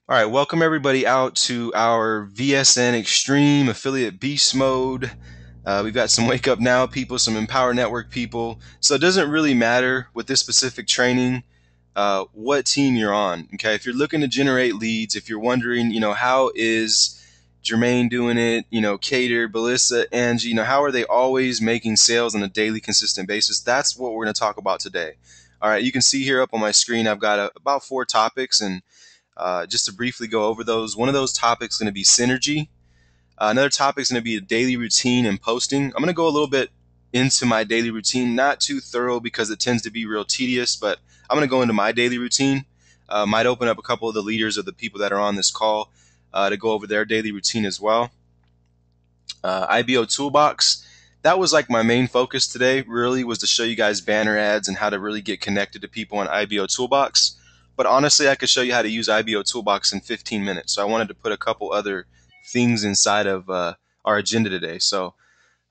All right, welcome everybody out to our VSN Extreme Affiliate Beast Mode. We've got some Wake Up Now people, some Empower Network people. So it doesn't really matter with this specific training what team you're on. Okay, if you're looking to generate leads, if you're wondering, how is Jermaine doing it? Cater, Belissa, Angie, how are they always making sales on a daily, consistent basis? That's what we're going to talk about today. All right, you can see here up on my screen, I've got about 4 topics, and just to briefly go over those, one of those topics is going to be synergy. Another topic is going to be a daily routine and posting. I'm going to go a little bit into my daily routine, not too thorough because it tends to be real tedious, but I'm going to go into my daily routine. Might open up a couple of the leaders of the people that are on this call to go over their daily routine as well. IBO Toolbox. That was like my main focus today, really, was to show you guys banner ads and how to really get connected to people on IBO Toolbox. But honestly, I could show you how to use IBO Toolbox in 15 minutes. So I wanted to put a couple other things inside of our agenda today. So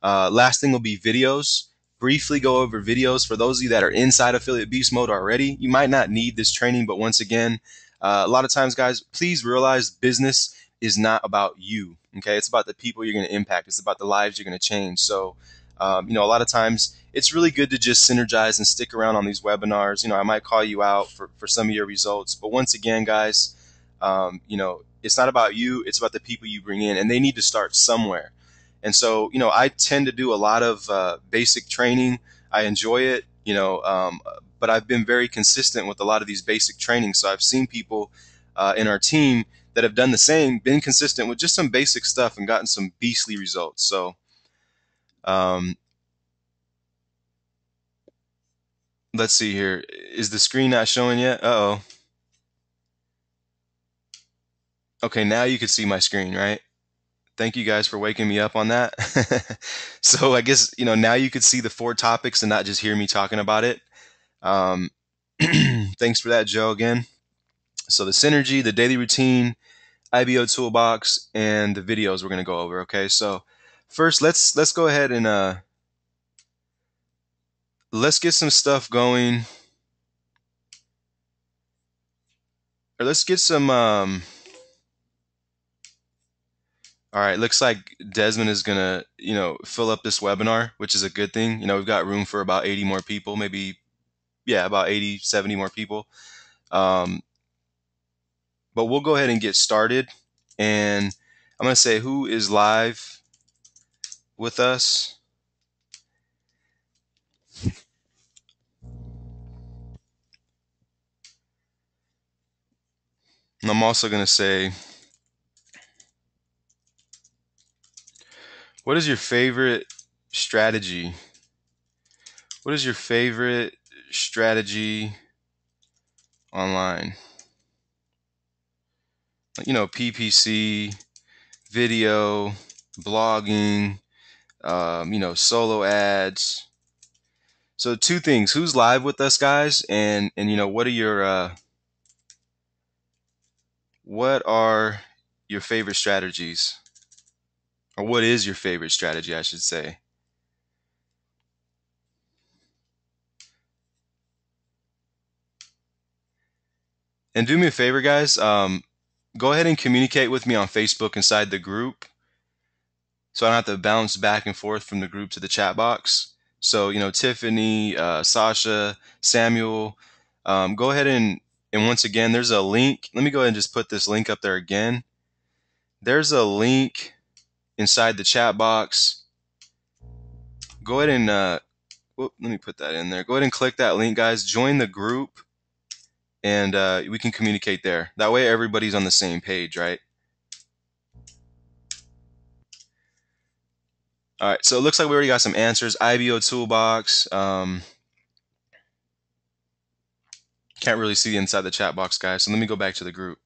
last thing will be videos. Briefly go over videos. For those of you that are inside Affiliate Beast Mode already, you might not need this training, but once again, a lot of times, guys, please realize business is not about you. Okay, it's about the people you're going to impact. It's about the lives you're going to change. So, a lot of times it's really good to just synergize and stick around on these webinars. I might call you out for some of your results, but once again, guys, it's not about you. It's about the people you bring in, and they need to start somewhere. And so, I tend to do a lot of basic training. I enjoy it, but I've been very consistent with a lot of these basic trainings. So I've seen people in our team that have done the same, been consistent with just some basic stuff and gotten some beastly results. So um, let's see here. Is the screen not showing yet? Uh-oh. Okay, now you can see my screen, right? Thank you guys for waking me up on that. So I guess, now you could see the 4 topics and not just hear me talking about it. Um, thanks for that, Joe, again. So the synergy, the daily routine, IBO toolbox, and the videos we're going to go over. Okay, so first let's go ahead and let's get some stuff going, or let's get some. All right, looks like Desmond is gonna fill up this webinar, which is a good thing. We've got room for about 80 more people, maybe, yeah, about 80, 70 more people. Um, but we'll go ahead and get started, and I'm gonna say who is live with us. And I'm also gonna say, what is your favorite strategy? What is your favorite strategy online? PPC, video, blogging, solo ads. So 2 things: who's live with us, guys, and what are your favorite strategies, or what is your favorite strategy, I should say. And do me a favor, guys. Go ahead and communicate with me on Facebook inside the group, so I don't have to bounce back and forth from the group to the chat box. So, Tiffany, Sasha, Samuel, go ahead and once again, there's a link. Let me go ahead and just put this link up there again. There's a link inside the chat box. Go ahead and, let me put that in there. Go ahead and click that link, guys. Join the group, and we can communicate there. That way everybody's on the same page, right? All right, so it looks like we already got some answers. IBO Toolbox. Can't really see inside the chat box, guys. So let me go back to the group.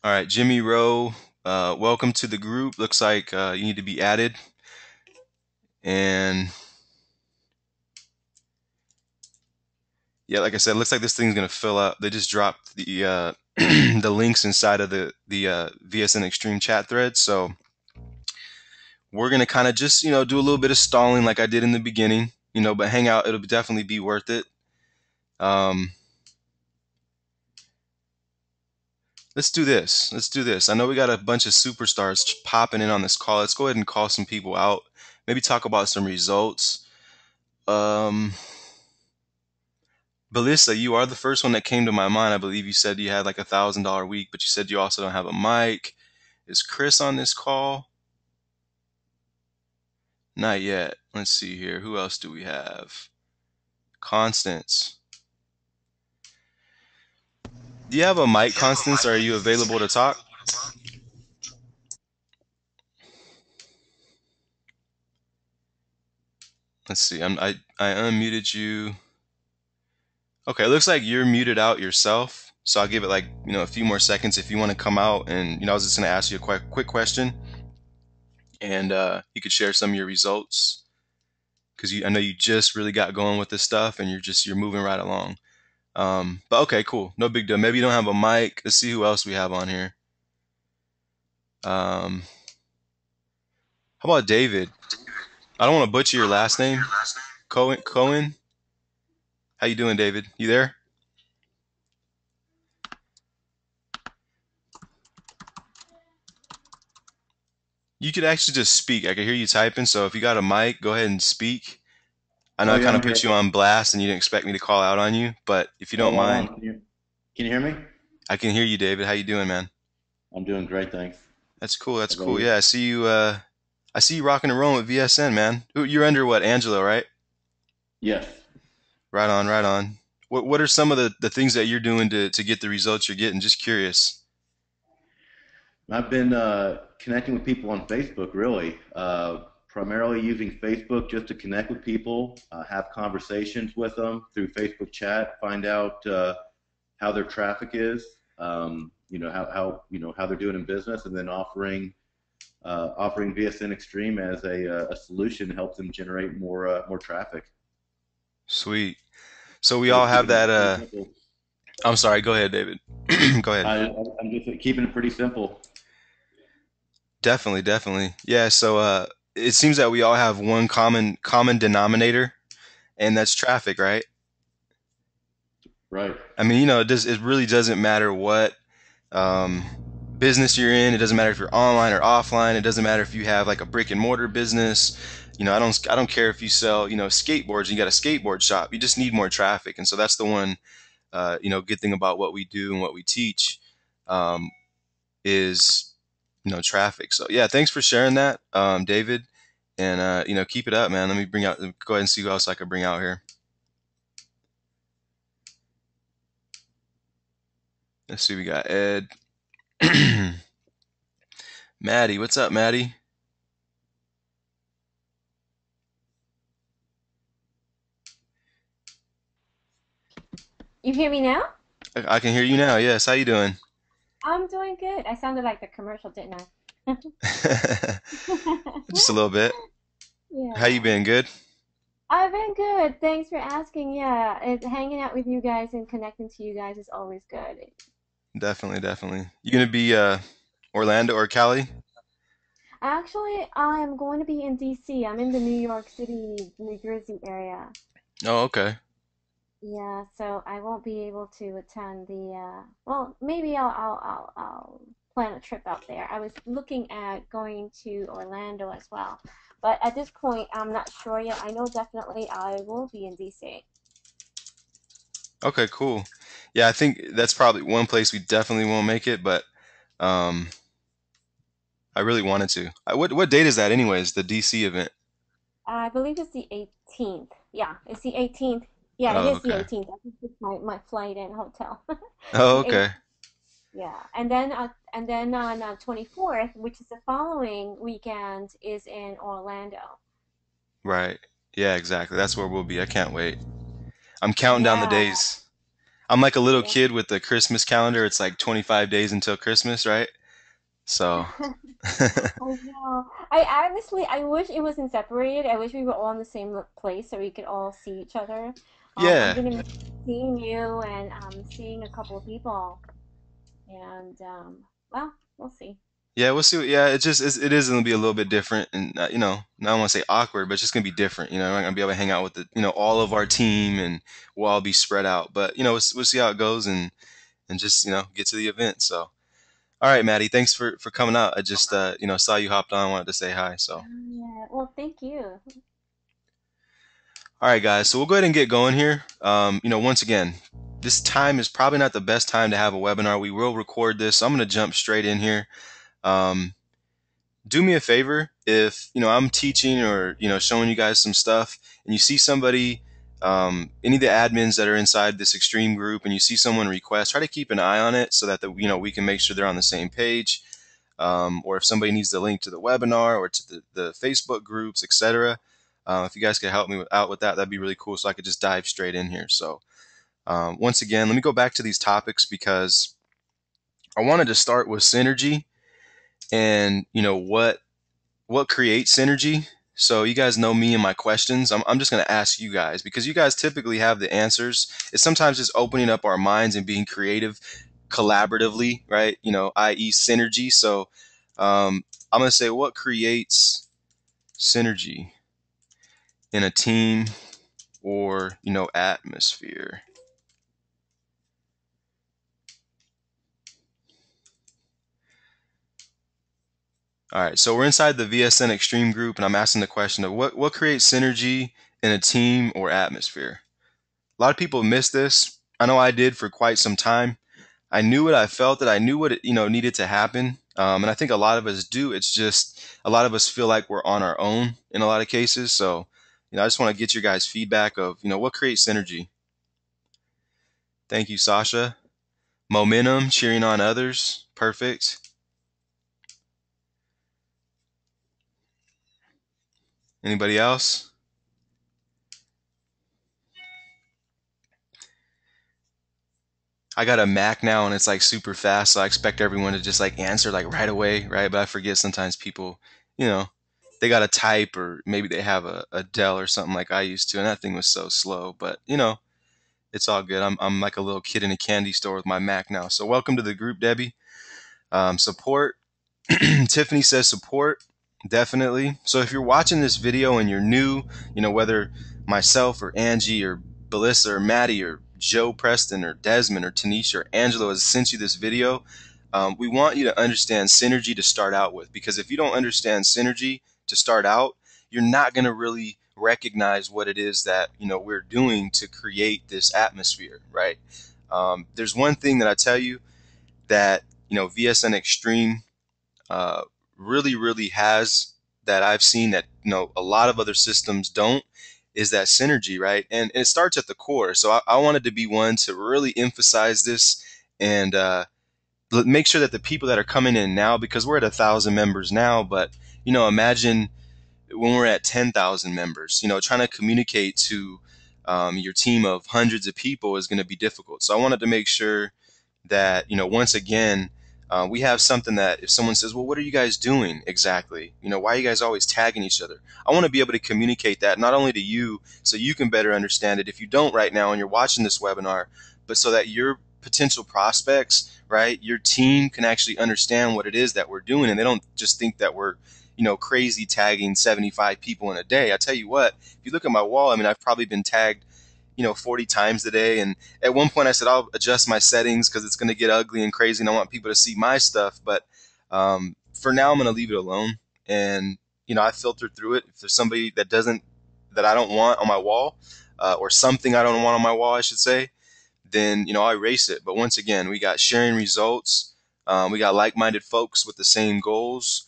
All right, Jimmy Rowe, welcome to the group. Looks like you need to be added. And yeah, like I said, it looks like this thing's gonna fill up. They just dropped the the links inside of the VSN Extreme chat thread. So we're gonna kind of just do a little bit of stalling like I did in the beginning. But hang out. It'll definitely be worth it. Um, Let's do this. Let's do this. I know we got a bunch of superstars popping in on this call. Let's go ahead and call some people out. Maybe talk about some results. Um, Belissa, you are the first one that came to my mind. I believe you said you had like $1,000 week, but you said you also don't have a mic. Is Chris on this call? Not yet. Let's see here. Who else do we have? Constance. Do you have a mic, Constance? Are you available to talk? Let's see. I unmuted you. Okay, it looks like you're muted out yourself. So I'll give it like, a few more seconds if you want to come out and, I was just going to ask you a quick question and you could share some of your results because I know you just really got going with this stuff and you're moving right along. But okay, cool. No big deal. Maybe you don't have a mic. Let's see who else we have on here. How about David? I don't want to butcher your last name. Cohen? How you doing, David? You there? You could actually just speak. I could hear you typing, so if you got a mic, go ahead and speak. I know Oh I yeah, kind I'm of here. put you on blast and you didn't expect me to call out on you, but if you Oh, don't right mind, on. Can you hear me? I can hear you, David. How you doing, man? I'm doing great, thanks. That's cool. That's How about cool. you? Yeah, I see you rocking and rolling with VSN, man. You're under what, Angelo, right? Yes. Right on, right on. What are some of the things that you're doing to get the results you're getting? Just curious. I've been connecting with people on Facebook, really. Primarily using Facebook just to connect with people, have conversations with them through Facebook chat, find out how their traffic is, how they're doing in business, and then offering VSN Extreme as a solution to help them generate more traffic. Sweet. So we Really all have keeping that it pretty simple. I'm sorry, go ahead, David. Go ahead. I'm just keeping it pretty simple. Definitely, definitely. Yeah, so it seems that we all have one common denominator and that's traffic, right? Right. I mean, it really doesn't matter what um, business you're in. It doesn't matter if you're online or offline. It doesn't matter if you have like a brick and mortar business. I don't care if you sell, skateboards and you got a skateboard shop. You just need more traffic. And so that's the one, good thing about what we do and what we teach, is, traffic. So yeah, thanks for sharing that, David. And, keep it up, man. Go ahead and see who else I could bring out here. Let's see. We got Ed. Maddie, what's up, Maddie? You hear me now? I can hear you now. Yes. How you doing? I'm doing good. I sounded like the commercial, didn't I? Just a little bit. How you Yeah. been? Good? I've been good. Thanks for asking. Yeah, hanging out with you guys and connecting to you guys is always good. Definitely, definitely. You gonna be Orlando or Cali? Actually, I am going to be in DC. I'm in the New York City, New Jersey area. Oh, okay. Yeah, so I won't be able to attend well, maybe I'll plan a trip out there. I was looking at going to Orlando as well, but at this point, I'm not sure yet. I know definitely I will be in DC. Okay, cool. Yeah, I think that's probably one place we definitely won't make it, but um, I really wanted to. What date is that, anyways? The DC event. I believe it's the 18th. Yeah, it's the 18th. Yeah, it Oh, is the okay. 18th. I just booked my flight and hotel. Oh, The 18th. okay. Yeah, and then on 24th, which is the following weekend, is in Orlando. Right. Yeah, exactly. That's where we'll be. I can't wait. I'm counting down the Yeah. days. I'm like a little Yeah. kid with the Christmas calendar. It's like 25 days until Christmas, right? So, I know. I wish it wasn't separated. I wish we were all in the same place so we could all see each other. I'm yeah. gonna miss seeing you and seeing a couple of people, and well, we'll see. Yeah, we'll see. Yeah, it is gonna be a little bit different, and I don't want to say awkward, but it's just gonna be different. I'm not gonna be able to hang out with all of our team, and we'll all be spread out. But we'll see how it goes, and just get to the event. So, All right, Maddie, thanks for coming out. I just saw you hopped on, wanted to say hi. So, Yeah. Well, thank you. all right, guys. So we'll go ahead and get going here. Once again, this time is probably not the best time to have a webinar. We will record this. So I'm going to jump straight in here. Um, do me a favor, if I'm teaching or showing you guys some stuff and you see somebody, any of the admins that are inside this extreme group, and you see someone request, try to keep an eye on it so that we can make sure they're on the same page. Or if somebody needs the link to the webinar or to the Facebook groups, etc. If you guys could help me out with that, that'd be really cool, so I could just dive straight in here. So once again, let me go back to these topics because I wanted to start with synergy and what creates synergy. So you guys know me and my questions. I'm just going to ask you guys because you guys typically have the answers. It's sometimes just opening up our minds and being creative collaboratively, right? I.e. synergy. So I'm going to say, what creates synergy in a team or, atmosphere? All right, so we're inside the VSN Extreme group, and I'm asking the question of what creates synergy in a team or atmosphere. A lot of people miss this. I know I did for quite some time. I knew what I felt, that I knew what needed to happen, and I think a lot of us do. It's just a lot of us feel like we're on our own in a lot of cases. So, I just want to get your guys' feedback of what creates synergy. Thank you, Sasha. Momentum, cheering on others, perfect. Anybody else? I got a Mac now and it's like super fast, so I expect everyone to just like answer like right away, right? But I forget sometimes people, you know, they got to type, or maybe they have a Dell or something like I used to, and that thing was so slow. But it's all good. I'm like a little kid in a candy store with my Mac now. So welcome to the group, Debbie. Support. Tiffany says support. Definitely. So if you're watching this video and you're new, whether myself or Angie or Belissa or Maddie or Joe Preston or Desmond or Tanisha or Angelo has sent you this video, we want you to understand synergy to start out with. Because if you don't understand synergy to start out, you're not going to really recognize what it is that we're doing to create this atmosphere, right? There's one thing that I tell you that VSN Extreme uh, really has, that I've seen that a lot of other systems don't, is that synergy, right? And it starts at the core. So I wanted to be one to really emphasize this and make sure that the people that are coming in now, because we're at 1,000 members now, but imagine when we're at 10,000 members, trying to communicate to your team of hundreds of people is going to be difficult. So I wanted to make sure that once again, we have something that if someone says, well, what are you guys doing exactly, why are you guys always tagging each other, I want to be able to communicate that not only to you so you can better understand it if you don't right now and you're watching this webinar, but so that your potential prospects, right, your team can actually understand what it is that we're doing, and they don't just think that we're crazy tagging 75 people in a day. I tell you what, if you look at my wall, I mean, I've probably been tagged 40 times a day. And at one point I said, I'll adjust my settings because it's going to get ugly and crazy and I want people to see my stuff. But for now, I'm going to leave it alone. And, I filter through it. If there's somebody that I don't want on my wall, or something I don't want on my wall, I should say, then, I erase it. But once again, we got sharing results. We got like-minded folks with the same goals.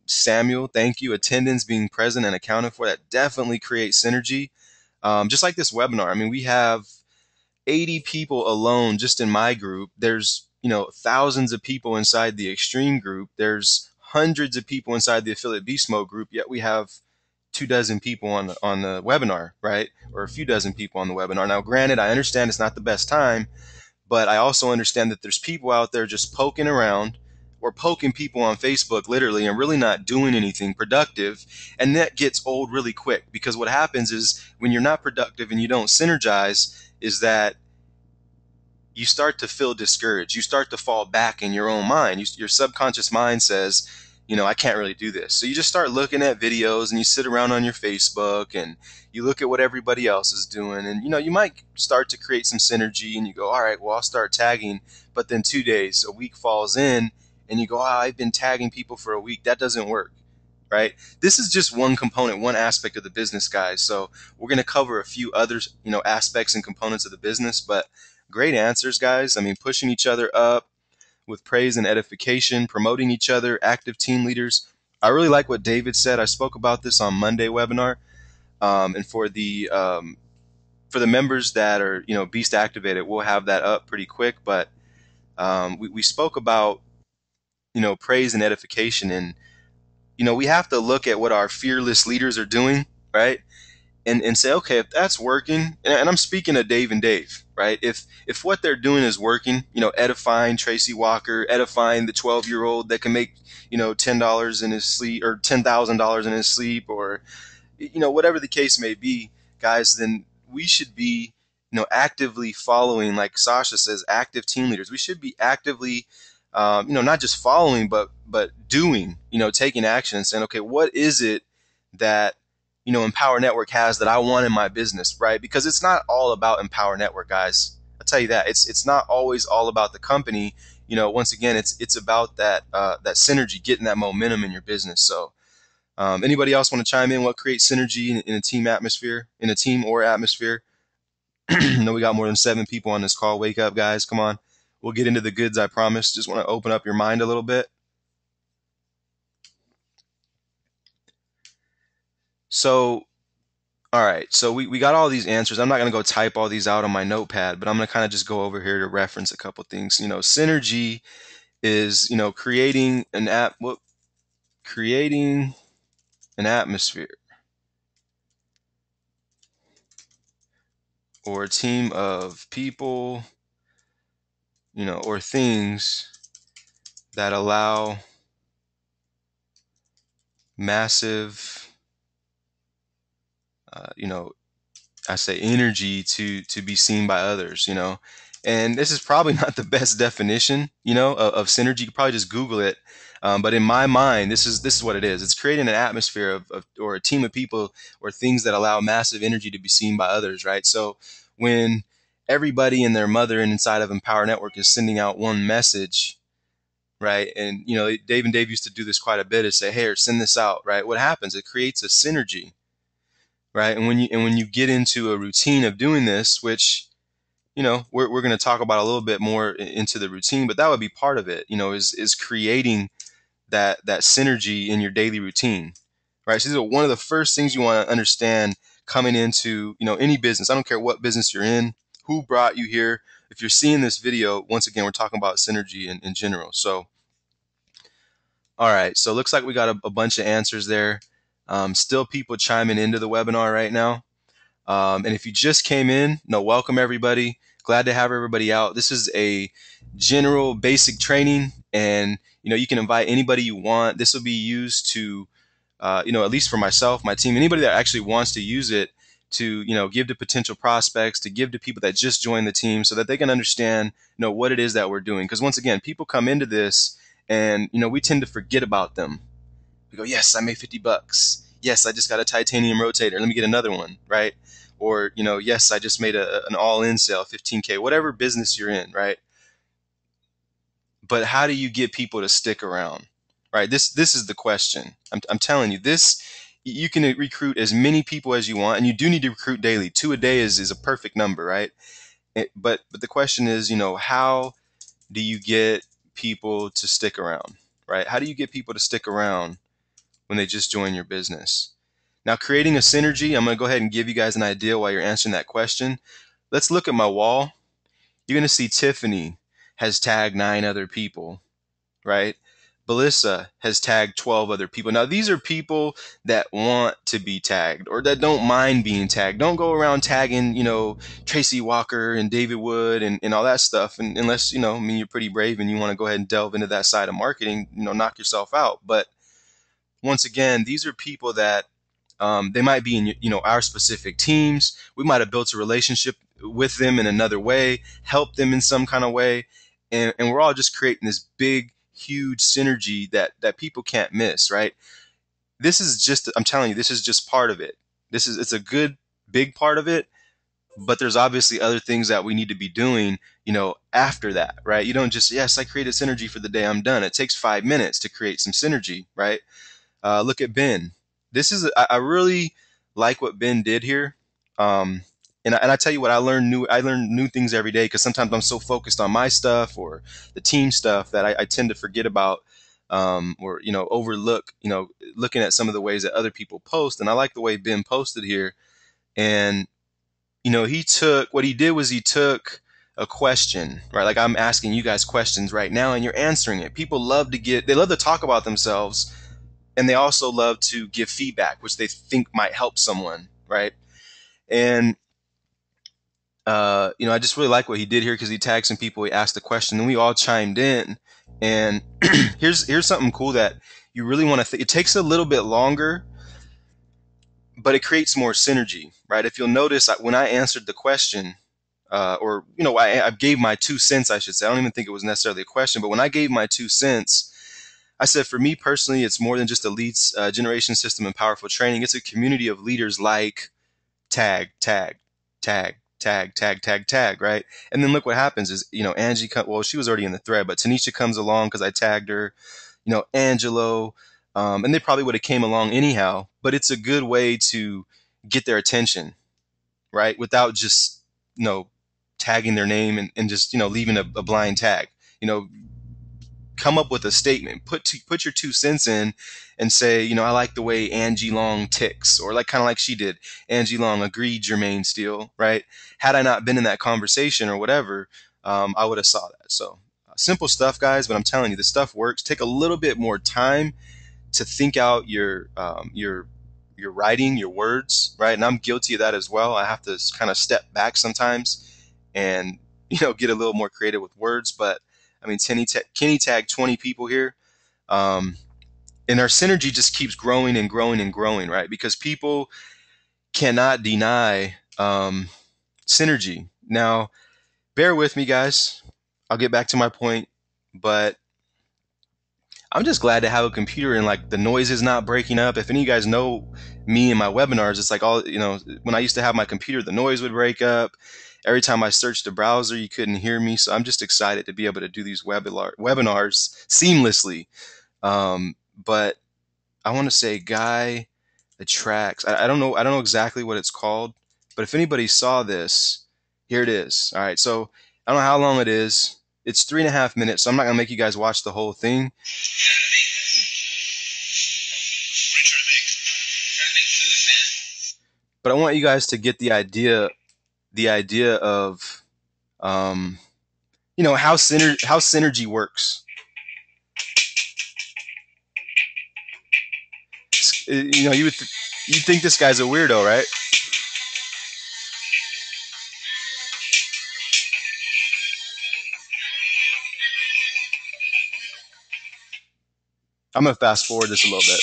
Samuel, thank you. Attendance, being present and accounted for, that definitely creates synergy. Just like this webinar, I mean, we have 80 people alone just in my group. There's, thousands of people inside the extreme group. There's hundreds of people inside the affiliate beast mode group, yet we have 2 dozen people on the webinar, right? Or a few dozen people on the webinar. Now, granted, I understand it's not the best time, but I also understand that there's people out there just poking around or poking people on Facebook literally and really not doing anything productive. And that gets old really quick, because what happens is when you're not productive and you don't synergize, is that you start to feel discouraged. You start to fall back in your own mind. Your subconscious mind says, I can't really do this. So you just start looking at videos and you sit around on your Facebook and you look at what everybody else is doing. And, you might start to create some synergy and you go, all right, well, I'll start tagging. But then 2 days, a week falls in and you go, oh, I've been tagging people for a week. That doesn't work, right? This is just one component, one aspect of the business, guys. So we're going to cover a few other, aspects and components of the business, but great answers, guys. I mean, pushing each other up with praise and edification, promoting each other, active team leaders. I really like what David said. I spoke about this on Monday webinar, and for the members that are Beast activated, we'll have that up pretty quick. But we spoke about praise and edification, and we have to look at what our fearless leaders are doing, right? And say, okay, if that's working, and I'm speaking of Dave and Dave, right? If what they're doing is working, edifying Tracy Walker, edifying the 12-year-old that can make $10 in his sleep or $10,000 in his sleep, or whatever the case may be, guys, then we should be actively following, like Sasha says, active team leaders. We should be actively not just following, but doing, taking action and saying, okay, what is it that Empower Network has that I want in my business, right? Because it's not all about Empower Network, guys. I'll tell you that it's not always all about the company. Once again, it's about that synergy, getting that momentum in your business. So, anybody else want to chime in? What creates synergy in a team atmosphere, in a team or atmosphere? I know we got more than 7 people on this call. Wake up, guys! Come on, we'll get into the goods. I promise. Just want to open up your mind a little bit. So, all right, so we got all these answers. I'm not going to go type all these out on my notepad, but I'm going to kind of just go over here to reference a couple things. Synergy is, creating an atmosphere or a team of people, or things that allow massive, I say energy to be seen by others, and this is probably not the best definition, of synergy. You could probably just Google it. But in my mind, this is what it is. It's creating an atmosphere of or a team of people or things that allow massive energy to be seen by others, right? So when everybody and their mother inside of Empower Network is sending out one message, right? And Dave and Dave used to do this quite a bit, is say, hey, or send this out, right? What happens? It creates a synergy, right? And when you get into a routine of doing this, which we're going to talk about a little bit more into the routine, but that would be part of it, is creating that synergy in your daily routine, right? So these are one of the first things you want to understand coming into any business. I don't care what business you're in, who brought you here. If you're seeing this video, once again, we're talking about synergy in general. So, all right, so it looks like we got a bunch of answers there. Still people chiming into the webinar right now. And if you just came in, welcome everybody. Glad to have everybody out. This is a general basic training, and you can invite anybody you want. This will be used to, at least for myself, my team, anybody that actually wants to use it to, give to potential prospects, to give to people that just joined the team, so that they can understand, what it is that we're doing. Because once again, people come into this, and we tend to forget about them. We go, yes, I made $50. Yes, I just got a titanium rotator. Let me get another one, right? Or, yes, I just made an all-in sale, 15K, whatever business you're in, right? But how do you get people to stick around, right? This is the question. I'm telling you, you can recruit as many people as you want, and you do need to recruit daily. 2 a day is a perfect number, right? But the question is, how do you get people to stick around, right? How do you get people to stick around when they just join your business? Now, creating a synergy, I'm going to go ahead and give you guys an idea while you're answering that question. Let's look at my wall. You're going to see Tiffany has tagged 9 other people, right? Belissa has tagged 12 other people. Now, these are people that want to be tagged or that don't mind being tagged. Don't go around tagging, Tracy Walker and David Wood and all that stuff. And unless, you're pretty brave and you want to go ahead and delve into that side of marketing, knock yourself out. But once again, these are people that they might be in, our specific teams. We might have built a relationship with them in another way, helped them in some kind of way. And we're all just creating this big, huge synergy that people can't miss, right? This is just, I'm telling you, this is just part of it. It's a good big part of it, but there's obviously other things that we need to be doing, after that, right? You don't just, yes, I created synergy for the day, I'm done. It takes 5 minutes to create some synergy, right? Look at Ben. I really like what Ben did here. And I tell you what, I learn new things every day, because sometimes I'm so focused on my stuff or the team stuff that I tend to forget about, or overlook, looking at some of the ways that other people post. And I like the way Ben posted here. And what he did was he took a question, right? Like I'm asking you guys questions right now and you're answering it. People they love to talk about themselves, and they also love to give feedback, which they think might help someone, right? And I just really like what he did here, because he tagged some people, he asked a question, and we all chimed in. And here's something cool that you really want to it takes a little bit longer, but it creates more synergy, right? If you'll notice, when I answered the question, I gave my 2 cents, I should say. I don't even think it was necessarily a question, but when I gave my 2 cents, I said, for me personally, it's more than just a leads generation system and powerful training. It's a community of leaders like tag, tag, tag, tag, tag, tag, tag, right? And then look what happens is, Angie, she was already in the thread, but Tanisha comes along because I tagged her, Angelo, and they probably would have came along anyhow, but it's a good way to get their attention, right? Without just, tagging their name and just, leaving a blind tag, come up with a statement, put your 2 cents in and say, I like the way Angie Long ticks, or like kind of like she did. Angie Long agreed, Jermaine Steele, right? Had I not been in that conversation or whatever, I would have saw that. So simple stuff, guys, but I'm telling you, the stuff works. Take a little bit more time to think out your writing, your words, right? And I'm guilty of that as well. I have to kind of step back sometimes and get a little more creative with words. But I mean, Kenny tagged 20 people here, and our synergy just keeps growing and growing and growing, right? Because people cannot deny synergy. Now, bear with me, guys. I'll get back to my point, but I'm just glad to have a computer and like the noise is not breaking up. If any of you guys know me and my webinars, it's like when I used to have my computer, the noise would break up. Every time I searched the browser, you couldn't hear me. So I'm just excited to be able to do these webinars seamlessly. But I want to say Guy Attracts. I don't know exactly what it's called, but if anybody saw this, here it is. All right. So I don't know how long it is. It's 3.5 minutes. So I'm not going to make you guys watch the whole thing. But I want you guys to get the idea of how synergy works. You think this guy's a weirdo, right? I'm gonna fast forward this a little bit.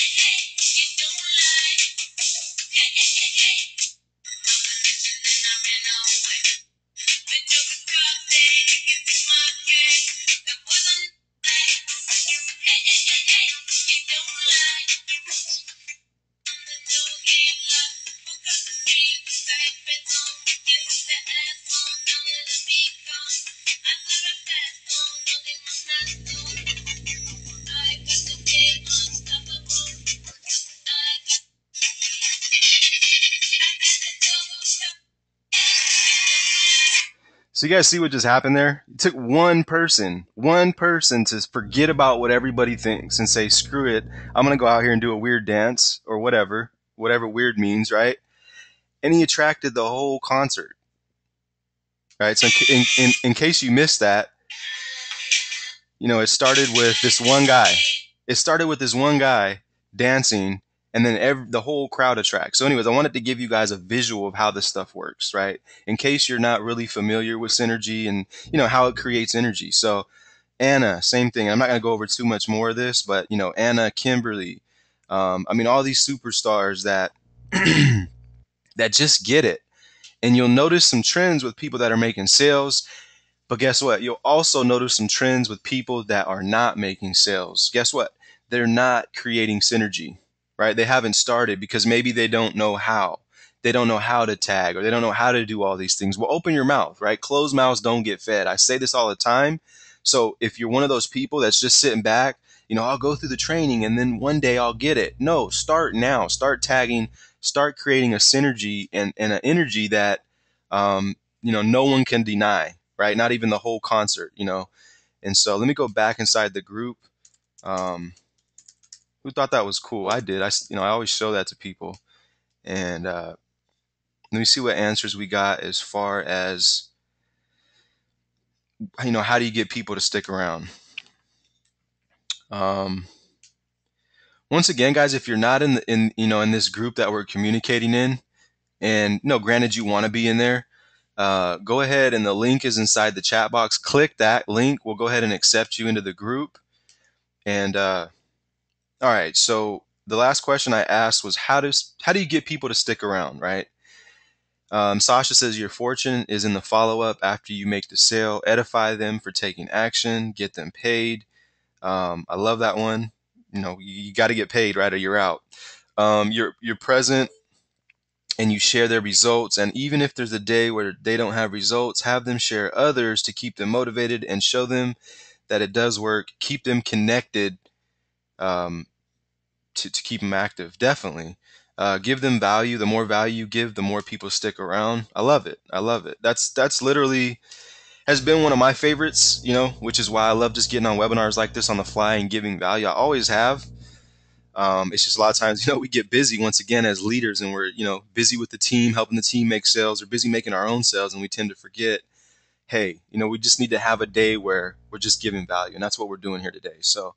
So you guys see what just happened there? It took one person to forget about what everybody thinks and say, screw it, I'm going to go out here and do a weird dance or whatever weird means, right? And he attracted the whole concert, right? So in case you missed that, it started with this one guy. It started with this one guy dancing, and then the whole crowd attracts. So anyways, I wanted to give you guys a visual of how this stuff works, right? In case you're not really familiar with synergy and how it creates energy. So Anna, same thing. I'm not going to go over too much more of this, but Anna, Kimberly, all these superstars that that just get it. And you'll notice some trends with people that are making sales, But guess what? You'll also notice some trends with people that are not making sales. Guess what? They're not creating synergy, right? They haven't started because maybe they don't know how. They don't know how to tag, or they don't know how to do all these things. Well, open your mouth, right? Closed mouths don't get fed. I say this all the time. So if you're one of those people that's just sitting back, I'll go through the training and then one day I'll get it. No, start now. Start tagging. Start creating a synergy and an energy that no one can deny, right? Not even the whole concert. And so let me go back inside the group. Who thought that was cool? I did. I always show that to people. And let me see what answers we got as far as, how do you get people to stick around? Once again, guys, if you're not in this group that we're communicating in, and no, granted you want to be in there, go ahead, and the link is inside the chat box. Click that link. We'll go ahead and accept you into the group. And all right, so the last question I asked was how do you get people to stick around, right? Sasha says your fortune is in the follow-up after you make the sale. Edify them for taking action. Get them paid. I love that one. You got to get paid, right, or you're out. You're present and you share their results. And even if there's a day where they don't have results, have them share others to keep them motivated and show them that it does work. Keep them connected to keep them active. Definitely. Give them value. The more value you give, the more people stick around. I love it. I love it. That's literally has been one of my favorites, which is why I love just getting on webinars like this on the fly and giving value. I always have. It's just a lot of times, we get busy once again as leaders, and we're, busy with the team, helping the team make sales, or busy making our own sales, and we tend to forget, hey, we just need to have a day where we're just giving value, and that's what we're doing here today. So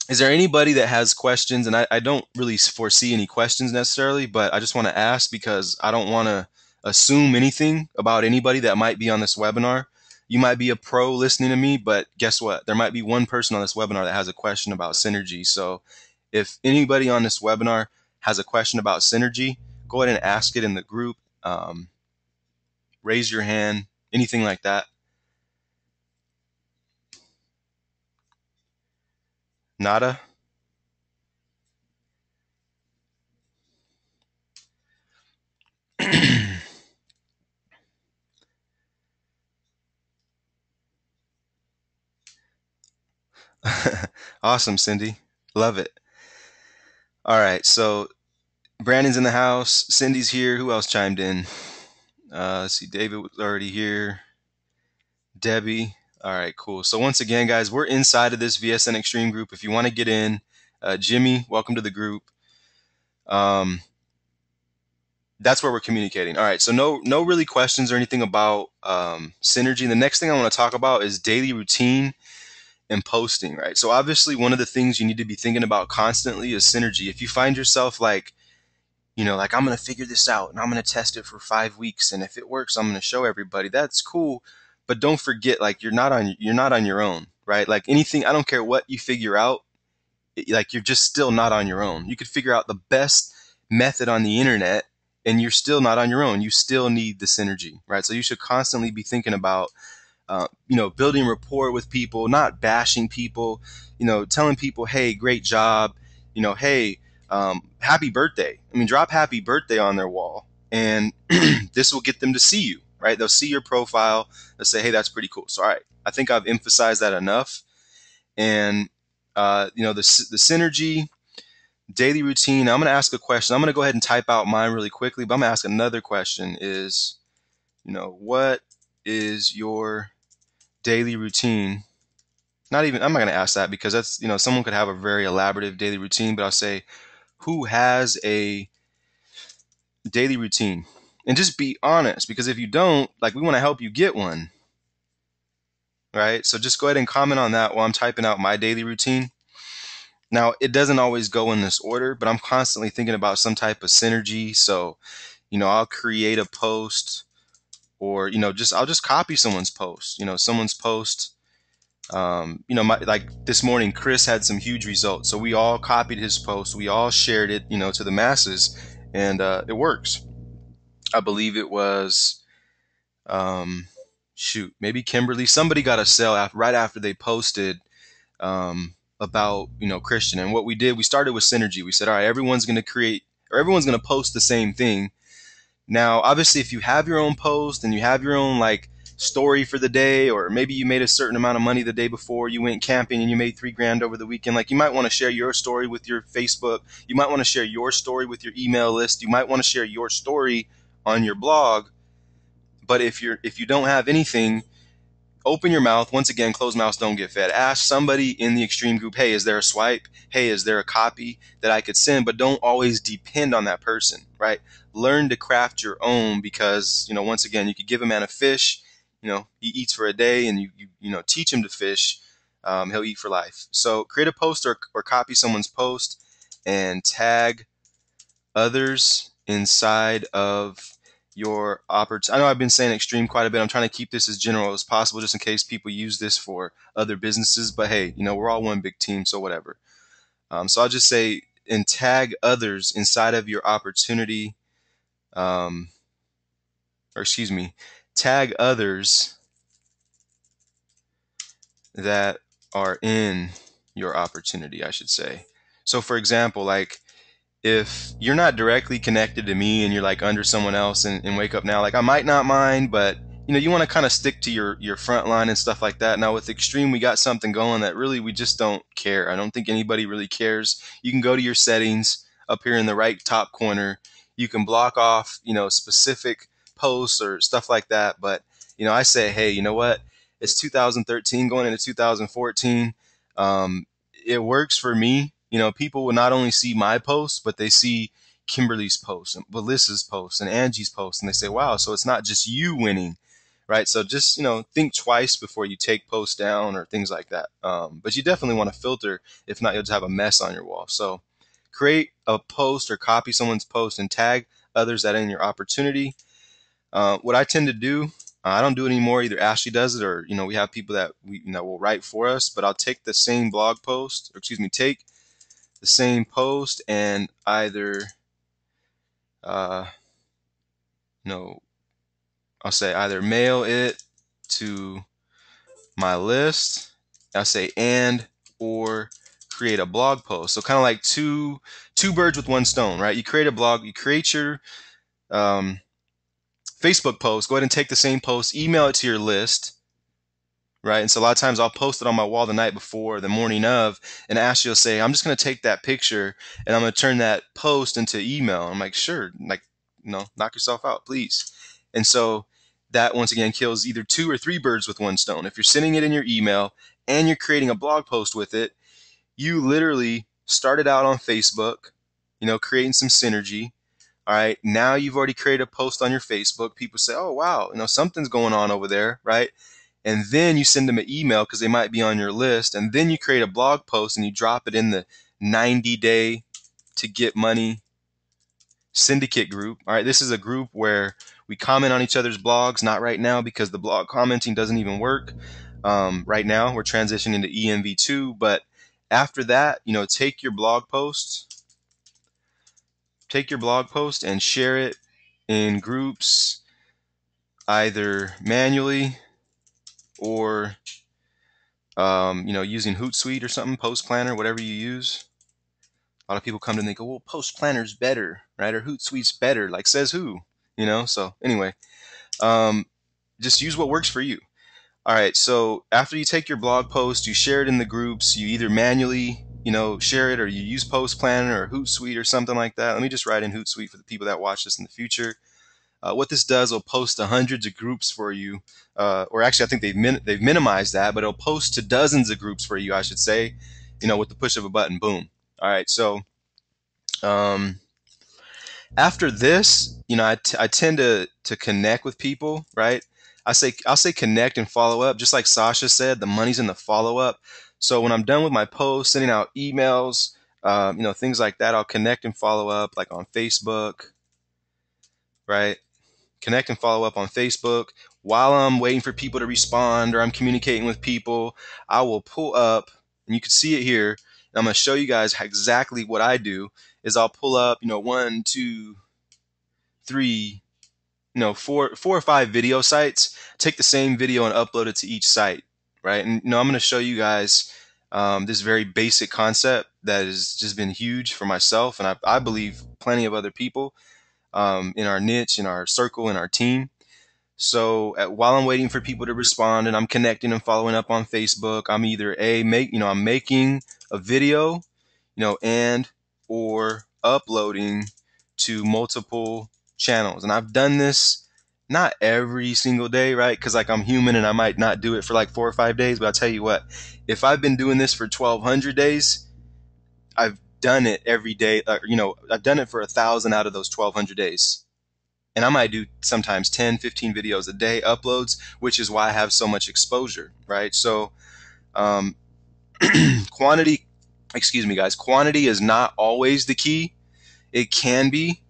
is there anybody that has questions? And I don't really foresee any questions necessarily, but I just want to ask because I don't want to assume anything about anybody that might be on this webinar. You might be a pro listening to me, but guess what? There might be one person on this webinar that has a question about synergy. So if anybody on this webinar has a question about synergy, go ahead and ask it in the group. Raise your hand, anything like that. Nada? Awesome, Cindy. Love it. All right, so Brandon's in the house. Cindy's here. Who else chimed in? Let's see. David was already here. Debbie. All right, cool. So once again, guys, we're inside of this VSN Extreme group. If you want to get in, Jimmy, welcome to the group. That's where we're communicating. All right, so no really questions or anything about synergy. And the next thing I want to talk about is daily routine and posting, right? So obviously one of the things you need to be thinking about constantly is synergy. If you find yourself like I'm going to figure this out and I'm going to test it for 5 weeks, and if it works, I'm going to show everybody. That's cool. But don't forget, like, you're not on your own, right? Like anything, I don't care what you figure out, like you're just still not on your own. You could figure out the best method on the internet and you're still not on your own. You still need the synergy, right? So you should constantly be thinking about building rapport with people, not bashing people, telling people, hey, great job, hey, happy birthday. I mean, drop happy birthday on their wall, and this will get them to see you, right? They'll see your profile. They'll say, hey, that's pretty cool. So, all right, I think I've emphasized that enough. And, the synergy, daily routine. I'm going to ask a question. I'm going to go ahead and type out mine really quickly, but I'm going to ask another question is, what is your daily routine? I'm not going to ask that because that's, someone could have a very elaborate daily routine, but I'll say, who has a daily routine? And just be honest, because if you don't, like, we want to help you get one, right? So just go ahead and comment on that while I'm typing out my daily routine. Now, it doesn't always go in this order, but I'm constantly thinking about some type of synergy. So, I'll create a post, or, I'll just copy someone's post, someone's post. Like this morning, Chris had some huge results. So we all copied his post. We all shared it, to the masses, and it works. I believe it was um, shoot, maybe Kimberly, somebody got a sale right after they posted about, Christian. And what we did, we started with synergy. We said, all right, everyone's going to create, or everyone's going to post the same thing. Now, obviously, if you have your own post and you have your own like story for the day, or maybe you made a certain amount of money the day before, you went camping and you made 3 grand over the weekend, like you might want to share your story with your Facebook. You might want to share your story with your email list. You might want to share your story on your blog. But if you don't have anything, open your mouth. Once again, closed mouths don't get fed. Ask somebody in the extreme group, hey, is there a swipe? Hey, is there a copy that I could send? But don't always depend on that person, right? Learn to craft your own, because, once again, you could give a man a fish, he eats for a day, and you teach him to fish, he'll eat for life. So create a post or copy someone's post and tag others inside of your opportunity. I know I've been saying extreme quite a bit. I'm trying to keep this as general as possible just in case people use this for other businesses. But hey, we're all one big team, so whatever. So I'll just say, and tag others inside of your opportunity, or excuse me, tag others that are in your opportunity, I should say. So for example, like, if you're not directly connected to me and you're like under someone else and Wake Up Now, like I might not mind, but you want to kind of stick to your front line and stuff like that. Now with Extreme, we got something going that really we just don't care. I don't think anybody really cares. You can go to your settings up here in the right top corner. You can block off, specific posts or stuff like that. But, I say, hey, you know what? It's 2013 going into 2014. It works for me. People will not only see my posts, but they see Kimberly's posts and Melissa's posts and Angie's posts, and they say, wow, so it's not just you winning, right? So just, think twice before you take posts down or things like that. But you definitely want to filter. If not, you'll just have a mess on your wall. So create a post or copy someone's post and tag others that are in your opportunity. What I tend to do, I don't do it anymore. Either Ashley does it, or we have people that will write for us. But I'll take the same blog post, or excuse me, take the same post and either, uh, I'll say either mail it to my list. I'll say or create a blog post. So kind of like two birds with one stone, right? You create a blog, you create your Facebook post. Go ahead and take the same post, email it to your list, right? And so a lot of times I'll post it on my wall the night before, the morning of, and Ashley will say, I'm just going to take that picture and I'm going to turn that post into email. I'm like, sure, like, knock yourself out, please. And so that once again kills either 2 or 3 birds with one stone. If you're sending it in your email and you're creating a blog post with it, you literally started out on Facebook, creating some synergy. All right. Now you've already created a post on your Facebook. People say, oh, wow, something's going on over there, right? And then you send them an email because they might be on your list. And then you create a blog post and you drop it in the 90-day to get money syndicate group. All right. This is a group where we comment on each other's blogs. Not right now because the blog commenting doesn't even work. Right now we're transitioning to EMV2. But after that, take your blog post and share it in groups, either manually or using Hootsuite or something, Post Planner, whatever you use. A lot of people come to and they go, well, Post Planner's better, right? Or Hootsuite's better. Like, says who? So anyway, just use what works for you. All right, so after you take your blog post, you share it in the groups. You either manually share it, or you use Post Planner or Hootsuite or something like that. Let me just write in Hootsuite for the people that watch this in the future. What this does, will post to hundreds of groups for you, or actually I think they've minimized that, but it'll post to dozens of groups for you, I should say, with the push of a button. Boom. All right, so after this, I tend to connect with people, right? I'll say connect and follow up, just like Sasha said. The money's in the follow up. So when I'm done with my posts, sending out emails, things like that, I'll connect and follow up, like on Facebook, right? Connect and follow up on Facebook. While I'm waiting for people to respond or I'm communicating with people, I will pull up, and you can see it here. And I'm going to show you guys exactly what I do. Is I'll pull up, 1, 2, 3, four or five video sites, take the same video and upload it to each site, right? And I'm going to show you guys this very basic concept that has just been huge for myself, and I believe plenty of other people in our niche, in our circle, in our team. So while I'm waiting for people to respond and I'm connecting and following up on Facebook, I'm either I'm making a video, and or uploading to multiple channels. And I've done this not every single day, right? Because like I'm human and I might not do it for like 4 or 5 days. But I'll tell you what, if I've been doing this for 1,200 days, I've done it every day. I've done it for 1,000 out of those 1,200 days. And I might do sometimes 10, 15 videos a day uploads, which is why I have so much exposure, right? So um, quantity, excuse me, guys, quantity is not always the key. It can be,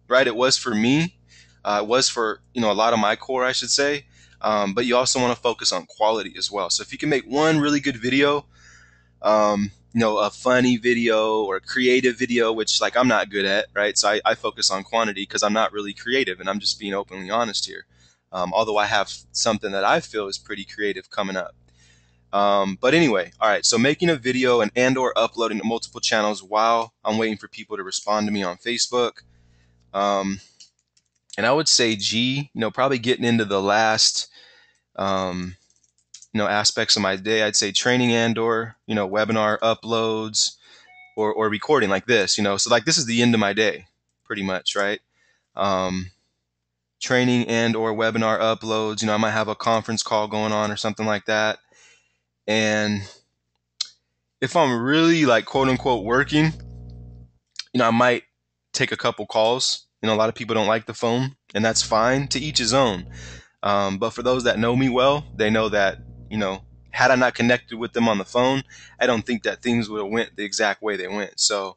right? It was for me. It was for, a lot of my core, I should say. But you also want to focus on quality as well. So if you can make one really good video, a funny video or a creative video, which like I'm not good at, right? So I focus on quantity because I'm not really creative, and I'm just being openly honest here. Although I have something that I feel is pretty creative coming up. But anyway, all right. So making a video and or uploading to multiple channels while I'm waiting for people to respond to me on Facebook. And I would say G, probably getting into the last, aspects of my day. I'd say training and/or, webinar uploads or recording like this, So like this is the end of my day, pretty much, right? Training and/or webinar uploads. I might have a conference call going on or something like that. And if I'm really like quote unquote working, I might take a couple calls. A lot of people don't like the phone, and that's fine. To each his own. But for those that know me well, they know that, had I not connected with them on the phone, I don't think that things would have went the exact way they went. So,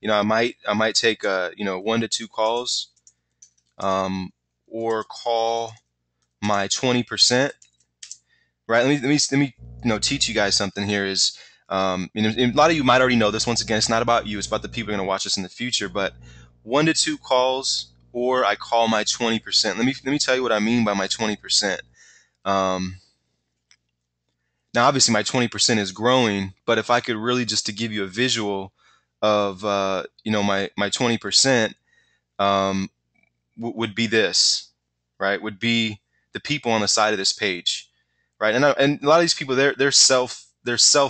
I might take 1 to 2 calls, or call my 20%. Right? Let me teach you guys something here. Is a lot of you might already know this. Once again, it's not about you. It's about the people who are going to watch this in the future. But 1 to 2 calls, or I call my 20%. Let me tell you what I mean by my 20%. Now, obviously, my 20% is growing, but if I could really just to give you a visual of my 20%, would be this, right? Would be the people on the side of this page, right? And a lot of these people, they're self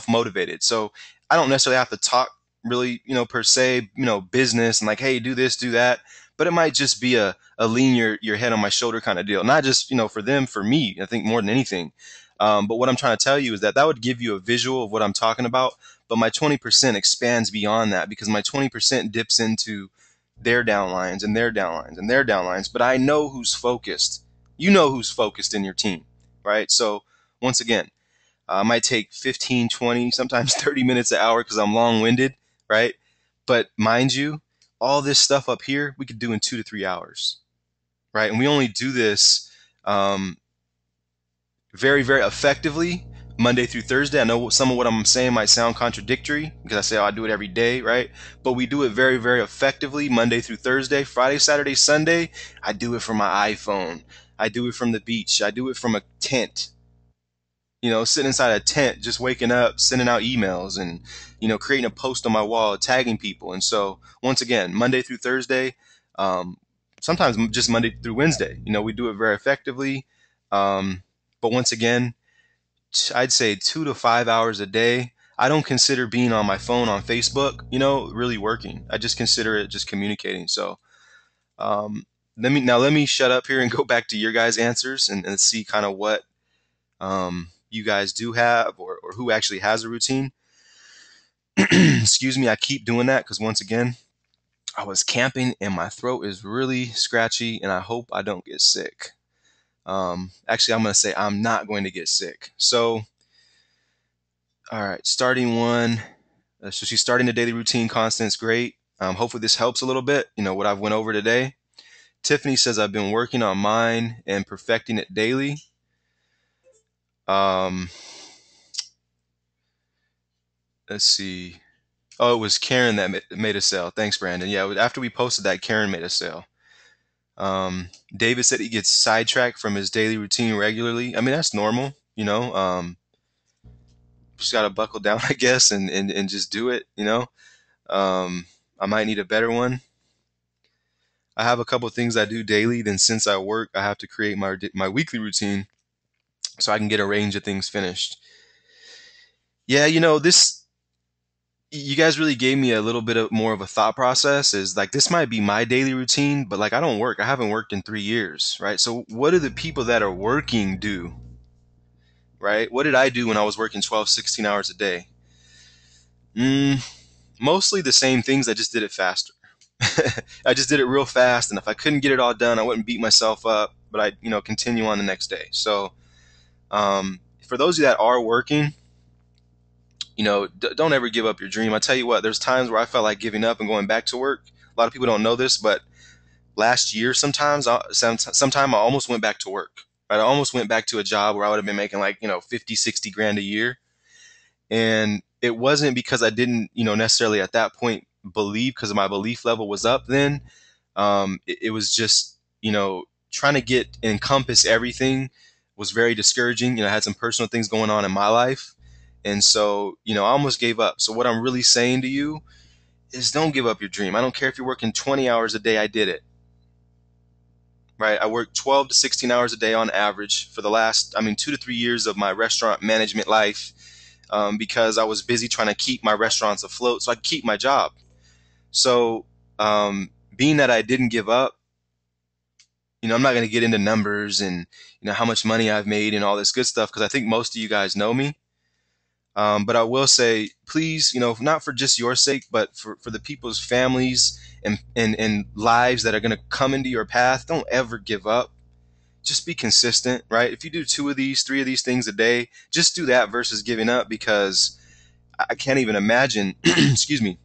motivated. So I don't necessarily have to talk really, per se, business and like, hey, do this, do that. But it might just be a lean your head on my shoulder kind of deal. Not just, for them, for me, I think more than anything. But what I'm trying to tell you is that would give you a visual of what I'm talking about. But my 20% expands beyond that because my 20% dips into their downlines and their downlines and their downlines. But I know who's focused. You know who's focused in your team, right? So once again, I might take 15, 20, sometimes 30 minutes an hour because I'm long-winded, right? But mind you, all this stuff up here, we could do in 2 to 3 hours, right? And we only do this very, very effectively Monday through Thursday. I know some of what I'm saying might sound contradictory because I say, I do it every day, right? But we do it very, very effectively Monday through Thursday. Friday, Saturday, Sunday, I do it from my iPhone. I do it from the beach. I do it from a tent. Sitting inside a tent, just waking up, sending out emails and, creating a post on my wall, tagging people. And so once again, Monday through Thursday, sometimes just Monday through Wednesday, we do it very effectively. But once again, I'd say 2 to 5 hours a day. I don't consider being on my phone on Facebook, really working. I just consider it just communicating. So let me shut up here and go back to your guys' answers and see kind of what you guys do have or who actually has a routine. Excuse me, I keep doing that because once again, I was camping and my throat is really scratchy and I hope I don't get sick. Actually, I'm going to say I'm not going to get sick. So, all right, starting one. So she's starting the daily routine constants. Great. Hopefully this helps a little bit, what I've went over today. Tiffany says I've been working on mine and perfecting it daily. Let's see. Oh, it was Karen that made a sale. Thanks, Brandon. Yeah, after we posted that, Karen made a sale. David said he gets sidetracked from his daily routine regularly. I mean, that's normal, you know. Just got to buckle down, I guess, and just do it, you know. I might need a better one. I have a couple of things I do daily. Then since I work, I have to create my weekly routine so I can get a range of things finished. Yeah, you know, this you guys really gave me a little bit of more of a thought process. Is like this might be my daily routine, but like I don't work. I haven't worked in 3 years, right? So what do the people that are working do, right? What did I do when I was working 12, 16 hours a day? Mm, Mostly the same things. I just did it faster. I just did it real fast, and if I couldn't get it all done, I wouldn't beat myself up, but I, continue on the next day. So, for those of you that are working, don't ever give up your dream. I tell you what, there's times where I felt like giving up and going back to work. A lot of people don't know this, but last year, sometime I almost went back to work. Right, I almost went back to a job where I would have been making like 50, 60 grand a year, and it wasn't because I didn't, necessarily at that point believe, because my belief level was up then. It was just, trying to encompass everything was very discouraging. I had some personal things going on in my life. And so, I almost gave up. So what I'm really saying to you is don't give up your dream. I don't care if you're working 20 hours a day. I did it. Right. I worked 12 to 16 hours a day on average for the last, 2 to 3 years of my restaurant management life, because I was busy trying to keep my restaurants afloat so I could keep my job. So, being that I didn't give up, I'm not going to get into numbers and, how much money I've made and all this good stuff, because I think most of you guys know me. But I will say, please, not for just your sake, but for the people's families and lives that are going to come into your path, don't ever give up. Just be consistent, right? If you do 2 of these, 3 of these things a day, just do that versus giving up, because I can't even imagine, excuse me,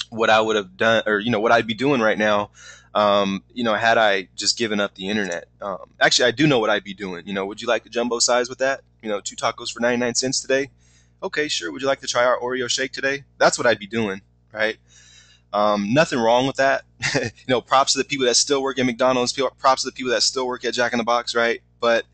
what I would have done, or what I'd be doing right now, had I just given up the internet. Actually, I do know what I'd be doing. Would you like the jumbo size with that? 2 tacos for 99 cents today. Okay, sure. Would you like to try our Oreo shake today? That's what I'd be doing, right? Nothing wrong with that. Props to the people that still work at McDonald's. Props to the people that still work at Jack in the Box, right? But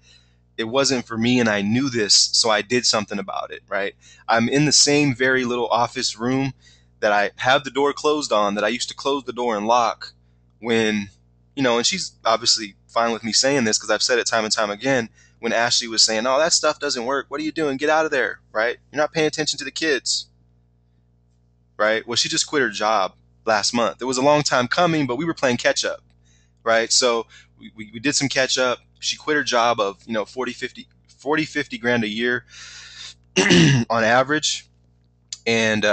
it wasn't for me, and I knew this, so I did something about it, right? I'm in the same very little office room that I have the door closed on, that I used to close the door and lock when, and she's obviously fine with me saying this because I've said it time and time again, when Ashley was saying, oh, that stuff doesn't work. What are you doing? Get out of there, right? You're not paying attention to the kids, right? Well, she just quit her job last month. It was a long time coming, but we were playing catch up, right? So we did some catch up. She quit her job of, 50 grand a year on average. And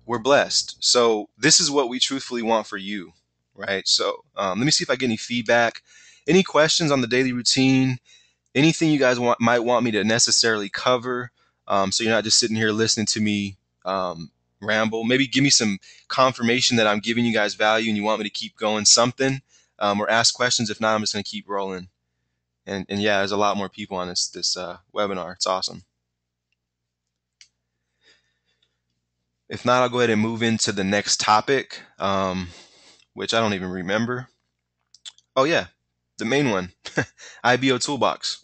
we're blessed. So this is what we truthfully want for you, right? So let me see if I get any feedback, any questions on the daily routine, anything you guys might want me to necessarily cover, so you're not just sitting here listening to me ramble. Maybe give me some confirmation that I'm giving you guys value and you want me to keep going something, or ask questions. If not, I'm just going to keep rolling. And yeah, there's a lot more people on this webinar. It's awesome. If not, I'll go ahead and move into the next topic, which I don't even remember. Oh yeah, the main one, IBO Toolbox.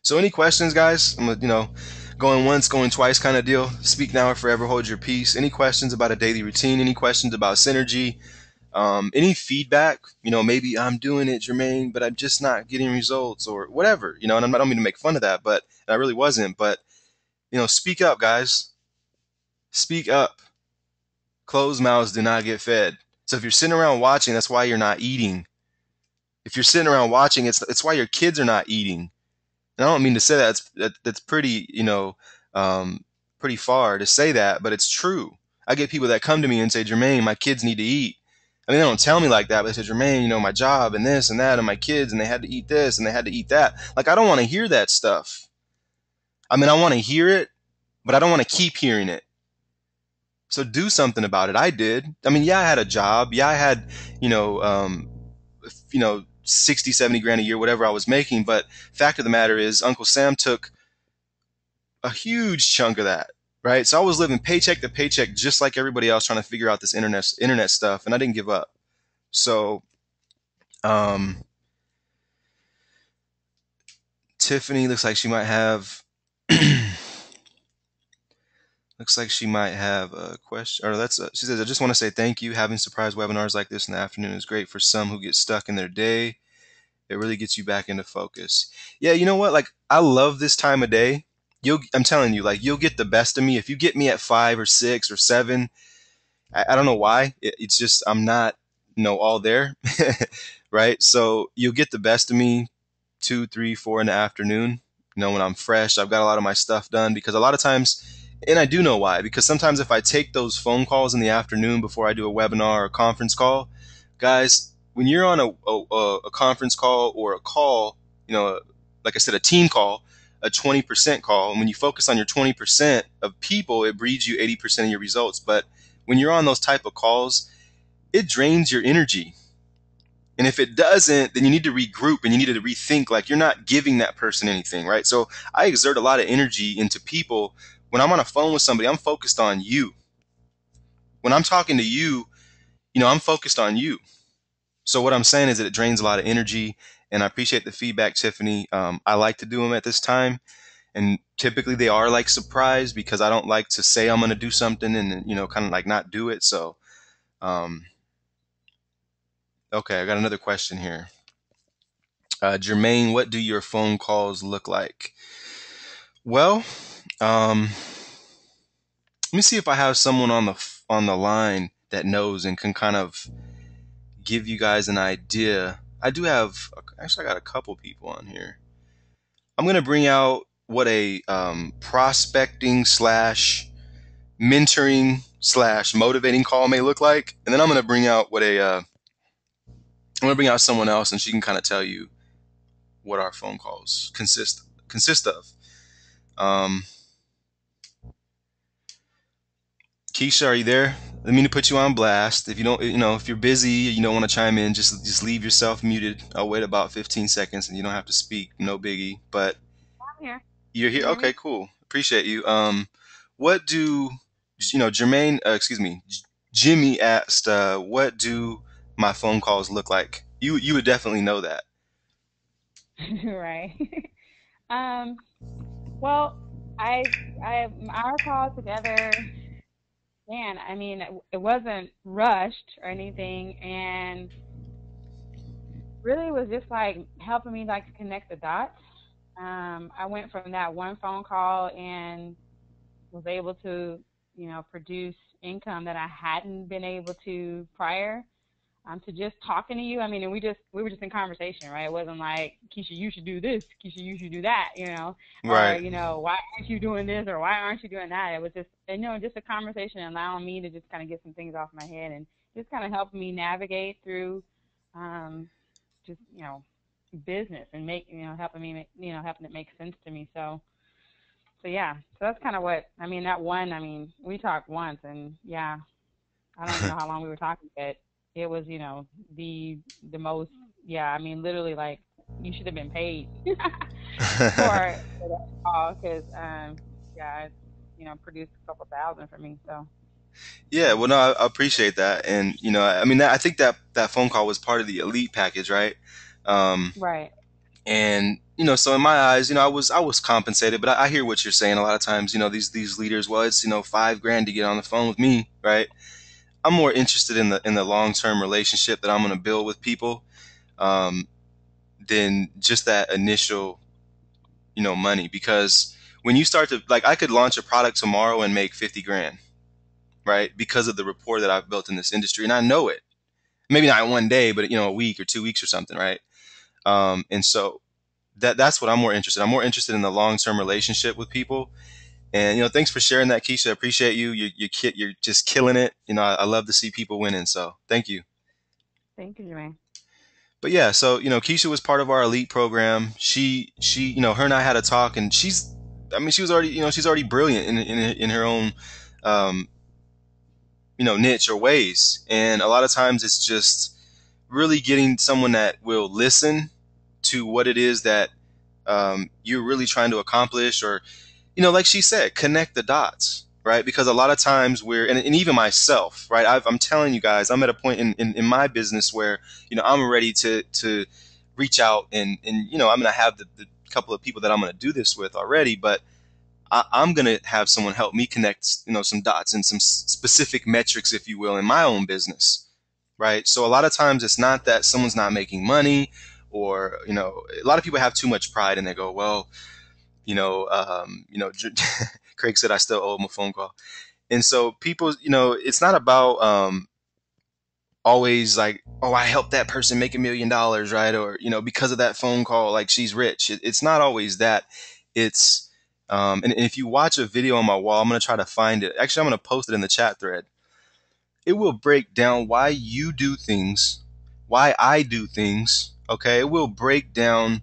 So any questions, guys? I'm going once, going twice kind of deal. Speak now or forever hold your peace. Any questions about a daily routine? Any questions about synergy? Any feedback? Maybe I'm doing it, Jermaine, but I'm just not getting results, or whatever. And I don't mean to make fun of that, but I really wasn't. But speak up, guys. Speak up. Closed mouths do not get fed. So if you're sitting around watching, that's why you're not eating. If you're sitting around watching, it's why your kids are not eating. And I don't mean to say that's pretty, pretty far to say that, but it's true. I get people that come to me and say, Jermaine, my kids need to eat. I mean, they don't tell me like that, but they say, Jermaine, my job and this and that and my kids, and they had to eat this and they had to eat that. Like, I don't want to hear that stuff. I mean, I want to hear it, but I don't want to keep hearing it. So do something about it. I did. I mean, yeah, I had a job. Yeah, I had, 60, 70 grand a year, whatever I was making. But fact of the matter is, Uncle Sam took a huge chunk of that, right? So I was living paycheck to paycheck, just like everybody else, trying to figure out this internet stuff, and I didn't give up. So Um, Tiffany looks like she might have looks like she might have a question. Or that's she says, I just want to say thank you. Having surprise webinars like this in the afternoon is great for some who get stuck in their day. It really gets you back into focus. Yeah, you know what? Like, I love this time of day. I'm telling you, like, you'll get the best of me if you get me at 5 or 6 or 7. I don't know why. It's just I'm not, all there, right? So you'll get the best of me 2, 3, 4 in the afternoon. When I'm fresh, I've got a lot of my stuff done because a lot of times, and I do know why, because sometimes if I take those phone calls in the afternoon before I do a webinar or a conference call, guys, when you're on a conference call or a call, like I said, a team call, a 20% call, and when you focus on your 20% of people, it breeds you 80% of your results. But when you're on those type of calls, it drains your energy. And if it doesn't, then you need to regroup and you need to rethink, like you're not giving that person anything, right? So I exert a lot of energy into people. When I'm on a phone with somebody, I'm focused on you. When I'm talking to you, I'm focused on you. So what I'm saying is that it drains a lot of energy, and I appreciate the feedback, Tiffany. I like to do them at this time, and typically they are like surprise because I don't like to say I'm going to do something and kind of like not do it. So, okay, I got another question here. Jermaine, what do your phone calls look like? Well, let me see if I have someone on the line that knows and can kind of give you guys an idea. I do have, actually, I got a couple people on here. I'm going to bring out what a prospecting slash mentoring slash motivating call may look like, and then I'm going to bring out I'm going to bring out someone else, and she can kind of tell you what our phone calls consist of. Keisha, are you there? Let me put you on blast. If you don't, if you're busy, you don't want to chime in, just leave yourself muted. I'll wait about 15 seconds, and you don't have to speak. No biggie. But I'm here. you're Can here. you hear Okay, me? cool. Appreciate you. What do Jermaine? Excuse me, Jimmy asked, "What do my phone calls look like?" You would definitely know that. Right. Um, well, our call together, man, I mean, it wasn't rushed or anything, and really was just like helping me like to connect the dots. I went from that one phone call and was able to, produce income that I hadn't been able to prior. To just talking to you. I mean, and we were just in conversation, right? It wasn't like, Keisha, you should do this, Keisha, you should do that, or Right. why aren't you doing this, or why aren't you doing that? It was just, just a conversation, allowing me to just kind of get some things off my head, and just kind of helping me navigate through, just business, and helping me, helping it make sense to me. So yeah, so that's kind of what I mean. That one, I mean, we talked once, and yeah, I don't even know how long we were talking, but it was, the most, yeah, I mean, literally, like, you should have been paid for that call, because, yeah, it's, produced a couple thousand for me, so, Yeah, well, no, I appreciate that, and I mean, I think that phone call was part of the elite package, right? Um, right, and so in my eyes, I was compensated, but I hear what you're saying. A lot of times, these leaders, well, it's $5 grand to get on the phone with me, right? I'm more interested in the long term relationship that I'm going to build with people, um, than just that initial money. Because when you start to, like, I could launch a product tomorrow and make 50 grand, right? Because of the rapport that I've built in this industry, and I know it. Maybe not one day, but a week or 2 weeks or something, right? And so that's what I'm more interested. I'm more interested in the long term relationship with people. And thanks for sharing that, Keisha. I appreciate you. You're just killing it. I love to see people winning. So thank you. thank you, Jermaine. But yeah, so Keisha was part of our elite program. She her and I had a talk, and I mean, she was already she's already brilliant in her own um, niche or ways. And a lot of times it's just really getting someone that will listen to what it is that you're really trying to accomplish, or like she said, connect the dots, right? Because a lot of times and even myself, right? I'm telling you guys, I'm at a point in my business where, I'm ready to reach out and I'm going to have the couple of people that I'm going to do this with already, but I'm going to have someone help me connect, some dots and some specific metrics, if you will, in my own business, right? So a lot of times it's not that someone's not making money, or, a lot of people have too much pride and they go, well, Craig said I still owe him a phone call. And so people, it's not about always like, oh, I helped that person make $1 million, right? Or, because of that phone call, like she's rich. It's not always that. It's, and if you watch a video on my wall, I'm going to try to find it. Actually, I'm going to post it in the chat thread. It will break down why you do things, why I do things. Okay. It will break down,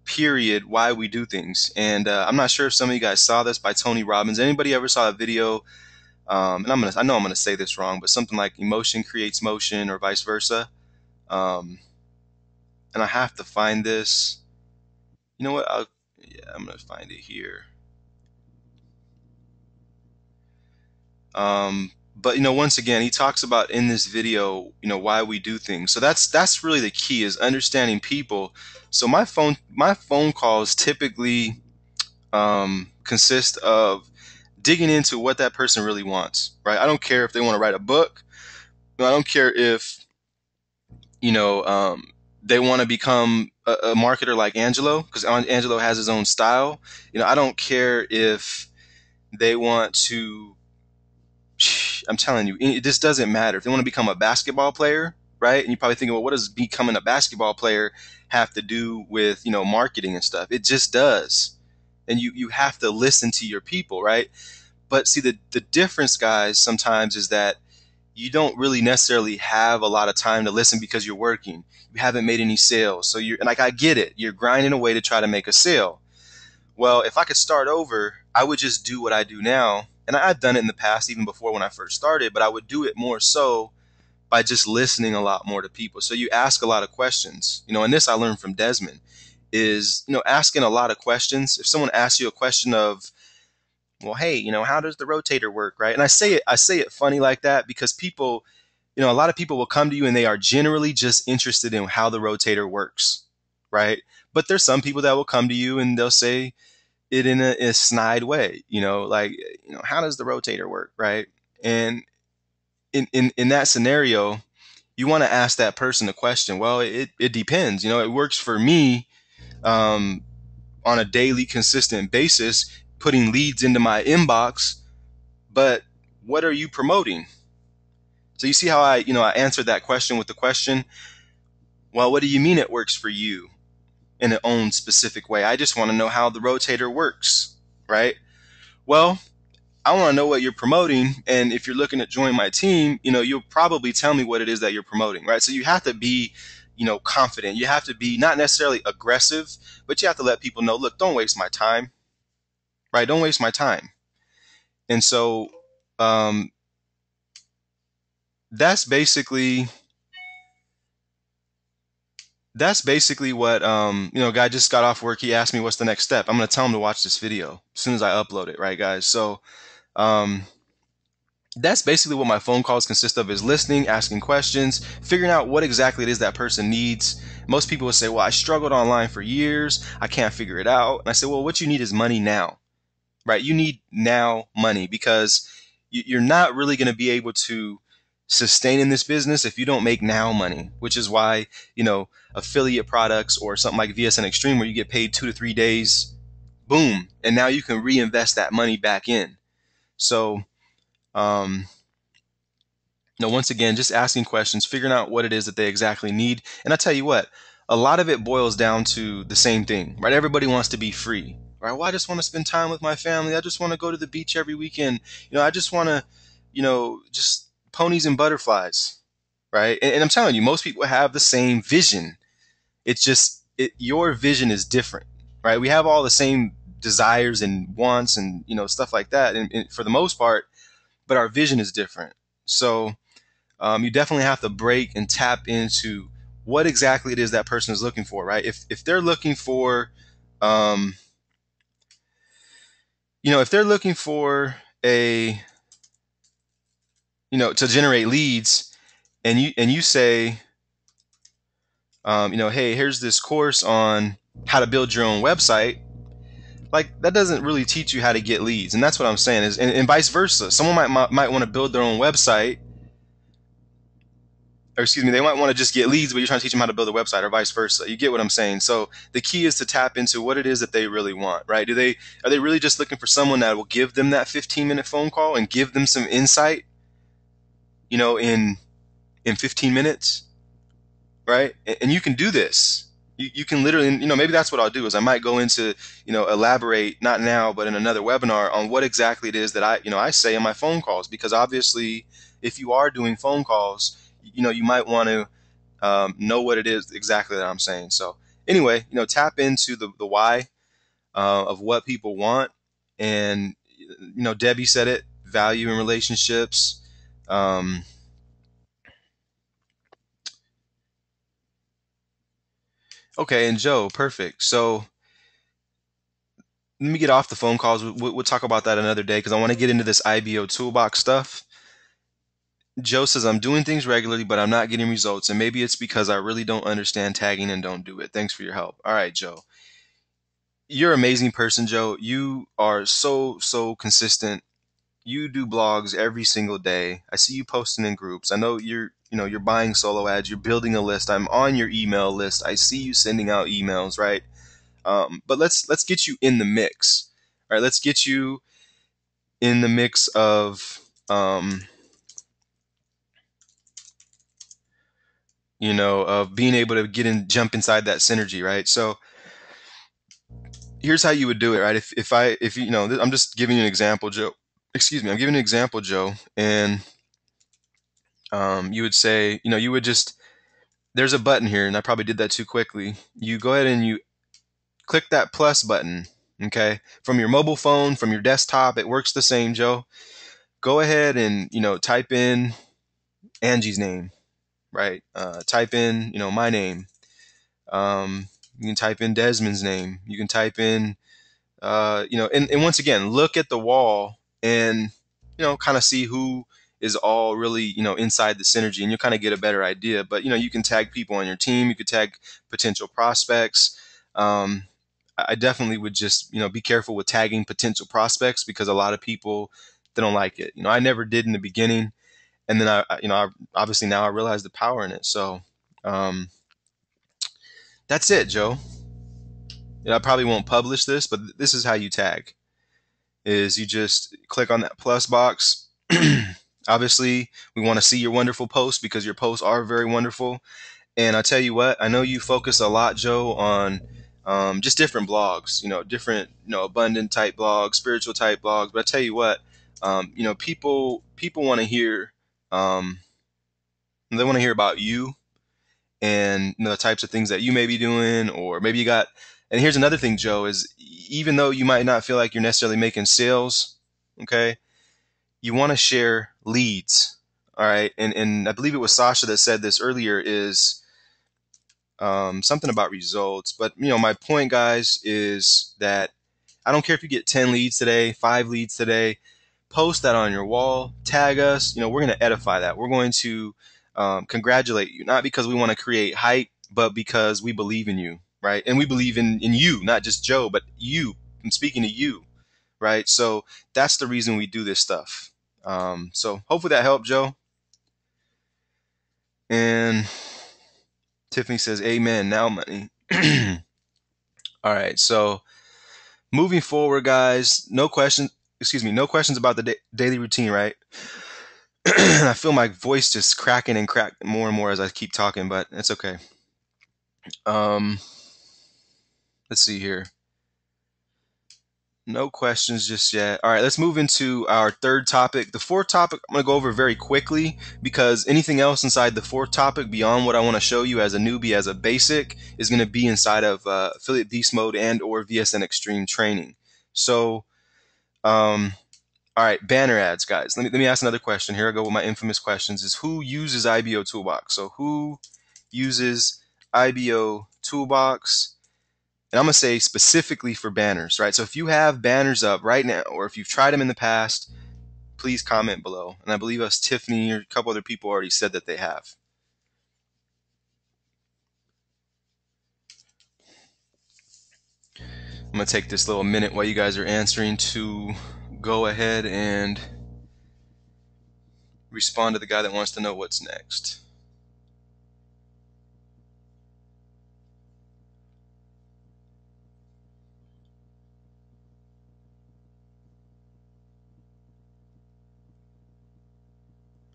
period, why we do things. And I'm not sure if some of you guys saw this by Tony Robbins. Anybody ever saw a video? And I know I'm gonna say this wrong, but something like emotion creates motion or vice versa. Um, and I have to find this. You know what? I'm gonna find it here. But once again, he talks about in this video, why we do things. So that's really the key, is understanding people. So my phone calls typically consist of digging into what that person really wants, right? I don't care if they want to write a book. I don't care if, they want to become a marketer like Angelo, because Angelo has his own style. I don't care if they want to, I'm telling you, this doesn't matter. If they want to become a basketball player, right? And you're probably thinking, well, what does becoming a basketball player have to do with, marketing and stuff? It just does. And you have to listen to your people, right? But see, the difference, guys, sometimes is that you don't really necessarily have a lot of time to listen because you're working. You haven't made any sales. So you're like, I get it. You're grinding away to try to make a sale. Well, if I could start over, I would just do what I do now. And I've done it in the past, even before when I first started, but I would do it more so by just listening a lot more to people. So you ask a lot of questions, and this I learned from Desmond, is, asking a lot of questions. If someone asks you a question of, well, hey, how does the rotator work, right? And I say it funny like that because people, a lot of people will come to you and they are generally just interested in how the rotator works, right? But there's some people that will come to you and they'll say it in a snide way, like, how does the rotator work, right? And in that scenario, you want to ask that person a question. Well, it depends. It works for me on a daily, consistent basis, putting leads into my inbox. But what are you promoting? So you see how I answered that question with the question. Well, what do you mean it works for you in its own specific way? I just want to know how the rotator works, right? Well, I want to know what you're promoting, and if you're looking to join my team, you'll probably tell me what it is that you're promoting, right? So you have to be, confident. You have to be not necessarily aggressive, but you have to let people know, look, don't waste my time, right? Don't waste my time. And so um, that's basically what guy just got off work. He asked me what's the next step. I'm going to tell him to watch this video as soon as I upload it, right, guys? So that's basically what my phone calls consist of, is listening, asking questions, figuring out what exactly it is that person needs. Most people would say, well, I struggled online for years, I can't figure it out. And I say, well, what you need is money now, right? You need now money, because you're not really going to be able to sustain in this business if you don't make now money, which is why, affiliate products or something like VSN Extreme, where you get paid 2 to 3 days, boom, and now you can reinvest that money back in. So once again, just asking questions, figuring out what it is that they exactly need. And I tell you what, a lot of it boils down to the same thing, right? Everybody wants to be free, right? Well, I just want to spend time with my family. I just want to go to the beach every weekend. I just want to, just ponies and butterflies, right? And I'm telling you, most people have the same vision. It's just, your vision is different, right? We have all the same desires and wants and, stuff like that. And for the most part, but our vision is different. So you definitely have to break and tap into what exactly it is that person is looking for, right? If they're looking for, if they're looking for a, to generate leads, and you say, hey, here's this course on how to build your own website. Like, that doesn't really teach you how to get leads, and that's what I'm saying is, and vice versa. Someone might want to build their own website, or excuse me, they might want to just get leads, but you're trying to teach them how to build a website, or vice versa. You get what I'm saying? So the key is to tap into what it is that they really want, right? Are they really just looking for someone that will give them that 15-minute phone call and give them some insight, in 15 minutes, right? And you can do this. You can literally, maybe that's what I'll do is I might go into, elaborate, not now, but in another webinar on what exactly it is that I say in my phone calls, because obviously if you are doing phone calls, you might want to know what it is exactly that I'm saying. So anyway, tap into the why of what people want. And, Debbie said it, value in relationships. Okay, and Joe, perfect. So let me get off the phone calls. We'll talk about that another day because I want to get into this IBO toolbox stuff. Joe says, I'm doing things regularly, but I'm not getting results. And maybe it's because I really don't understand tagging and don't do it. Thanks for your help. All right, Joe. You're an amazing person, Joe. You are so consistent. You do blogs every single day. I see you posting in groups. I know you're buying solo ads. You're building a list. I'm on your email list. I see you sending out emails, right? But let's get you in the mix. All right, let's get you in the mix of of being able to jump inside that synergy, right? So here's how you would do it, right? If I'm just giving you an example, Joe. Excuse me, I'm giving you an example, Joe, and you would say, you would just, there's a button here, and I probably did that too quickly. You go ahead and you click that plus button, okay? From your mobile phone, from your desktop, it works the same, Joe. Go ahead and, type in Angie's name, right? Type in, my name. You can type in Desmond's name. You can type in, and once again, look at the wall and, kind of see who is all really, inside the synergy, and you'll kind of get a better idea. But, you can tag people on your team. You could tag potential prospects. I definitely would just, be careful with tagging potential prospects because a lot of people, they don't like it. I never did in the beginning. And then obviously now I realize the power in it. So, that's it, Joe. I probably won't publish this, but this is how you tag. Is you just click on that plus box. Obviously, we want to see your wonderful posts because your posts are very wonderful. And I tell you what, I know you focus a lot, Joe, on just different blogs, different, abundant type blogs, spiritual type blogs. But I tell you what, people want to hear, they want to hear about you and the types of things that you may be doing, or maybe you got. And here's another thing, Joe, is even though you might not feel like you're necessarily making sales, okay, you want to share leads. All right. And I believe it was Sasha that said this earlier, is something about results. But, my point, guys, is that I don't care if you get 10 leads today, 5 leads today, post that on your wall, tag us. We're going to edify that. We're going to congratulate you, not because we want to create hype, but because we believe in you, right? And we believe in you, not just Joe, but you. I'm speaking to you, right? So that's the reason we do this stuff. So hopefully that helped, Joe. And Tiffany says, amen, now money. All right, so moving forward, guys, no questions about the daily routine, right? I feel my voice just cracking and cracking more and more as I keep talking, but it's okay. Let's see here. No questions just yet. All right, let's move into our third topic. The fourth topic I'm going to go over very quickly because anything else inside the fourth topic beyond what I want to show you as a newbie, as a basic, is going to be inside of Affiliate Beast Mode and or VSN Extreme training. So, all right, banner ads, guys. Let me ask another question. Here I go with my infamous questions: is who uses IBO Toolbox? So who uses IBO Toolbox? And I'm going to say specifically for banners, right? So if you have banners up right now, or if you've tried them in the past, please comment below. And I believe us Tiffany or a couple other people already said that they have. I'm going to take this little minute while you guys are answering to go ahead and respond to the guy that wants to know what's next.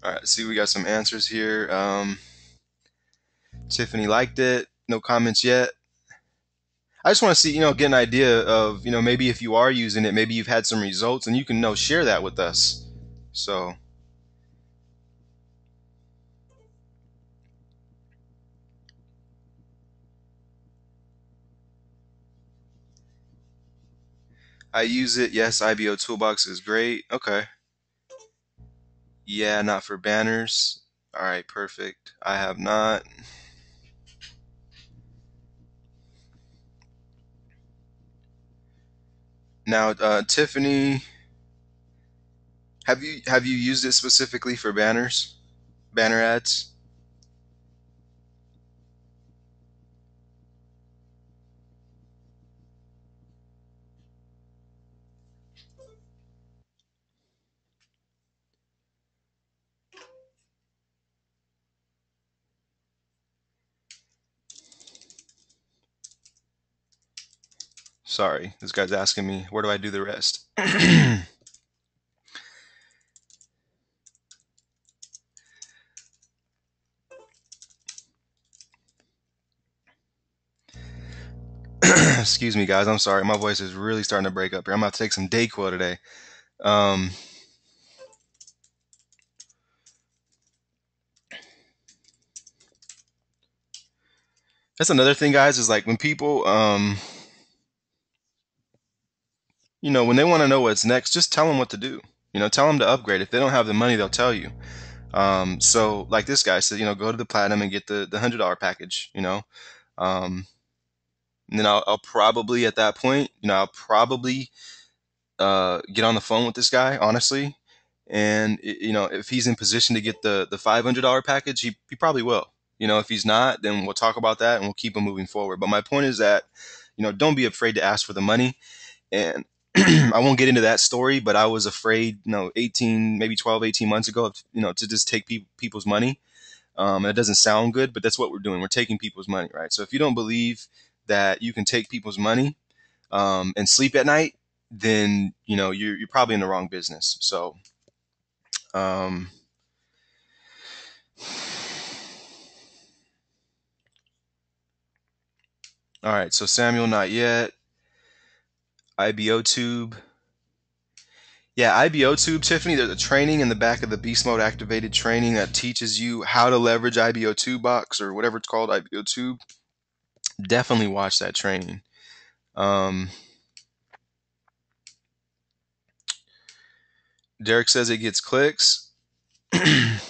All right, see, we got some answers here. Tiffany liked it. No comments yet. I just want to see, get an idea of, maybe if you are using it, maybe you've had some results, and you can share that with us. So, I use it. Yes, IBO Toolbox is great. Okay. Yeah, not for banners. All right, perfect. I have not. Now, Tiffany, have you used it specifically for banners, banner ads? Sorry, this guy's asking me, where do I do the rest? Excuse me, guys. I'm sorry. My voice is really starting to break up here. I'm about to take some Dayquil today. That's another thing, guys, is like when people, when they want to know what's next, just tell them what to do. Tell them to upgrade. If they don't have the money, they'll tell you. So like this guy said, go to the platinum and get the $100 package. And then I'll probably at that point, I'll probably get on the phone with this guy, honestly. And if he's in position to get the $500 package, he probably will. If he's not, then we'll talk about that and we'll keep him moving forward. But my point is that, don't be afraid to ask for the money. And I won't get into that story, but I was afraid, 18, maybe 12, 18 months ago, to just take people's money. And it doesn't sound good, but that's what we're doing. We're taking people's money, right? So if you don't believe that you can take people's money and sleep at night, then you're probably in the wrong business. So, all right. So Samuel, not yet. IBO Tube. Yeah, IBO Tube, Tiffany. There's a training in the back of the Beast Mode activated training that teaches you how to leverage IBO Toolbox or whatever it's called, IBO Tube. Definitely watch that training. Derek says it gets clicks. Okay,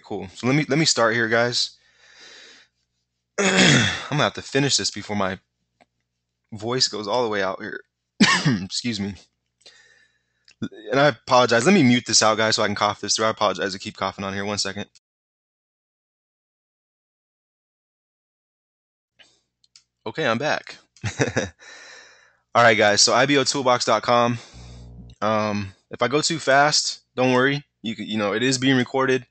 cool. So let me start here, guys. I'm gonna have to finish this before my voice goes all the way out here. Excuse me. And I apologize. Let me mute this out, guys, so I can cough this through. I apologize to keep coughing on here. 1 second. Okay, I'm back. All right, guys. So IBOtoolbox.com. If I go too fast, don't worry. It is being recorded.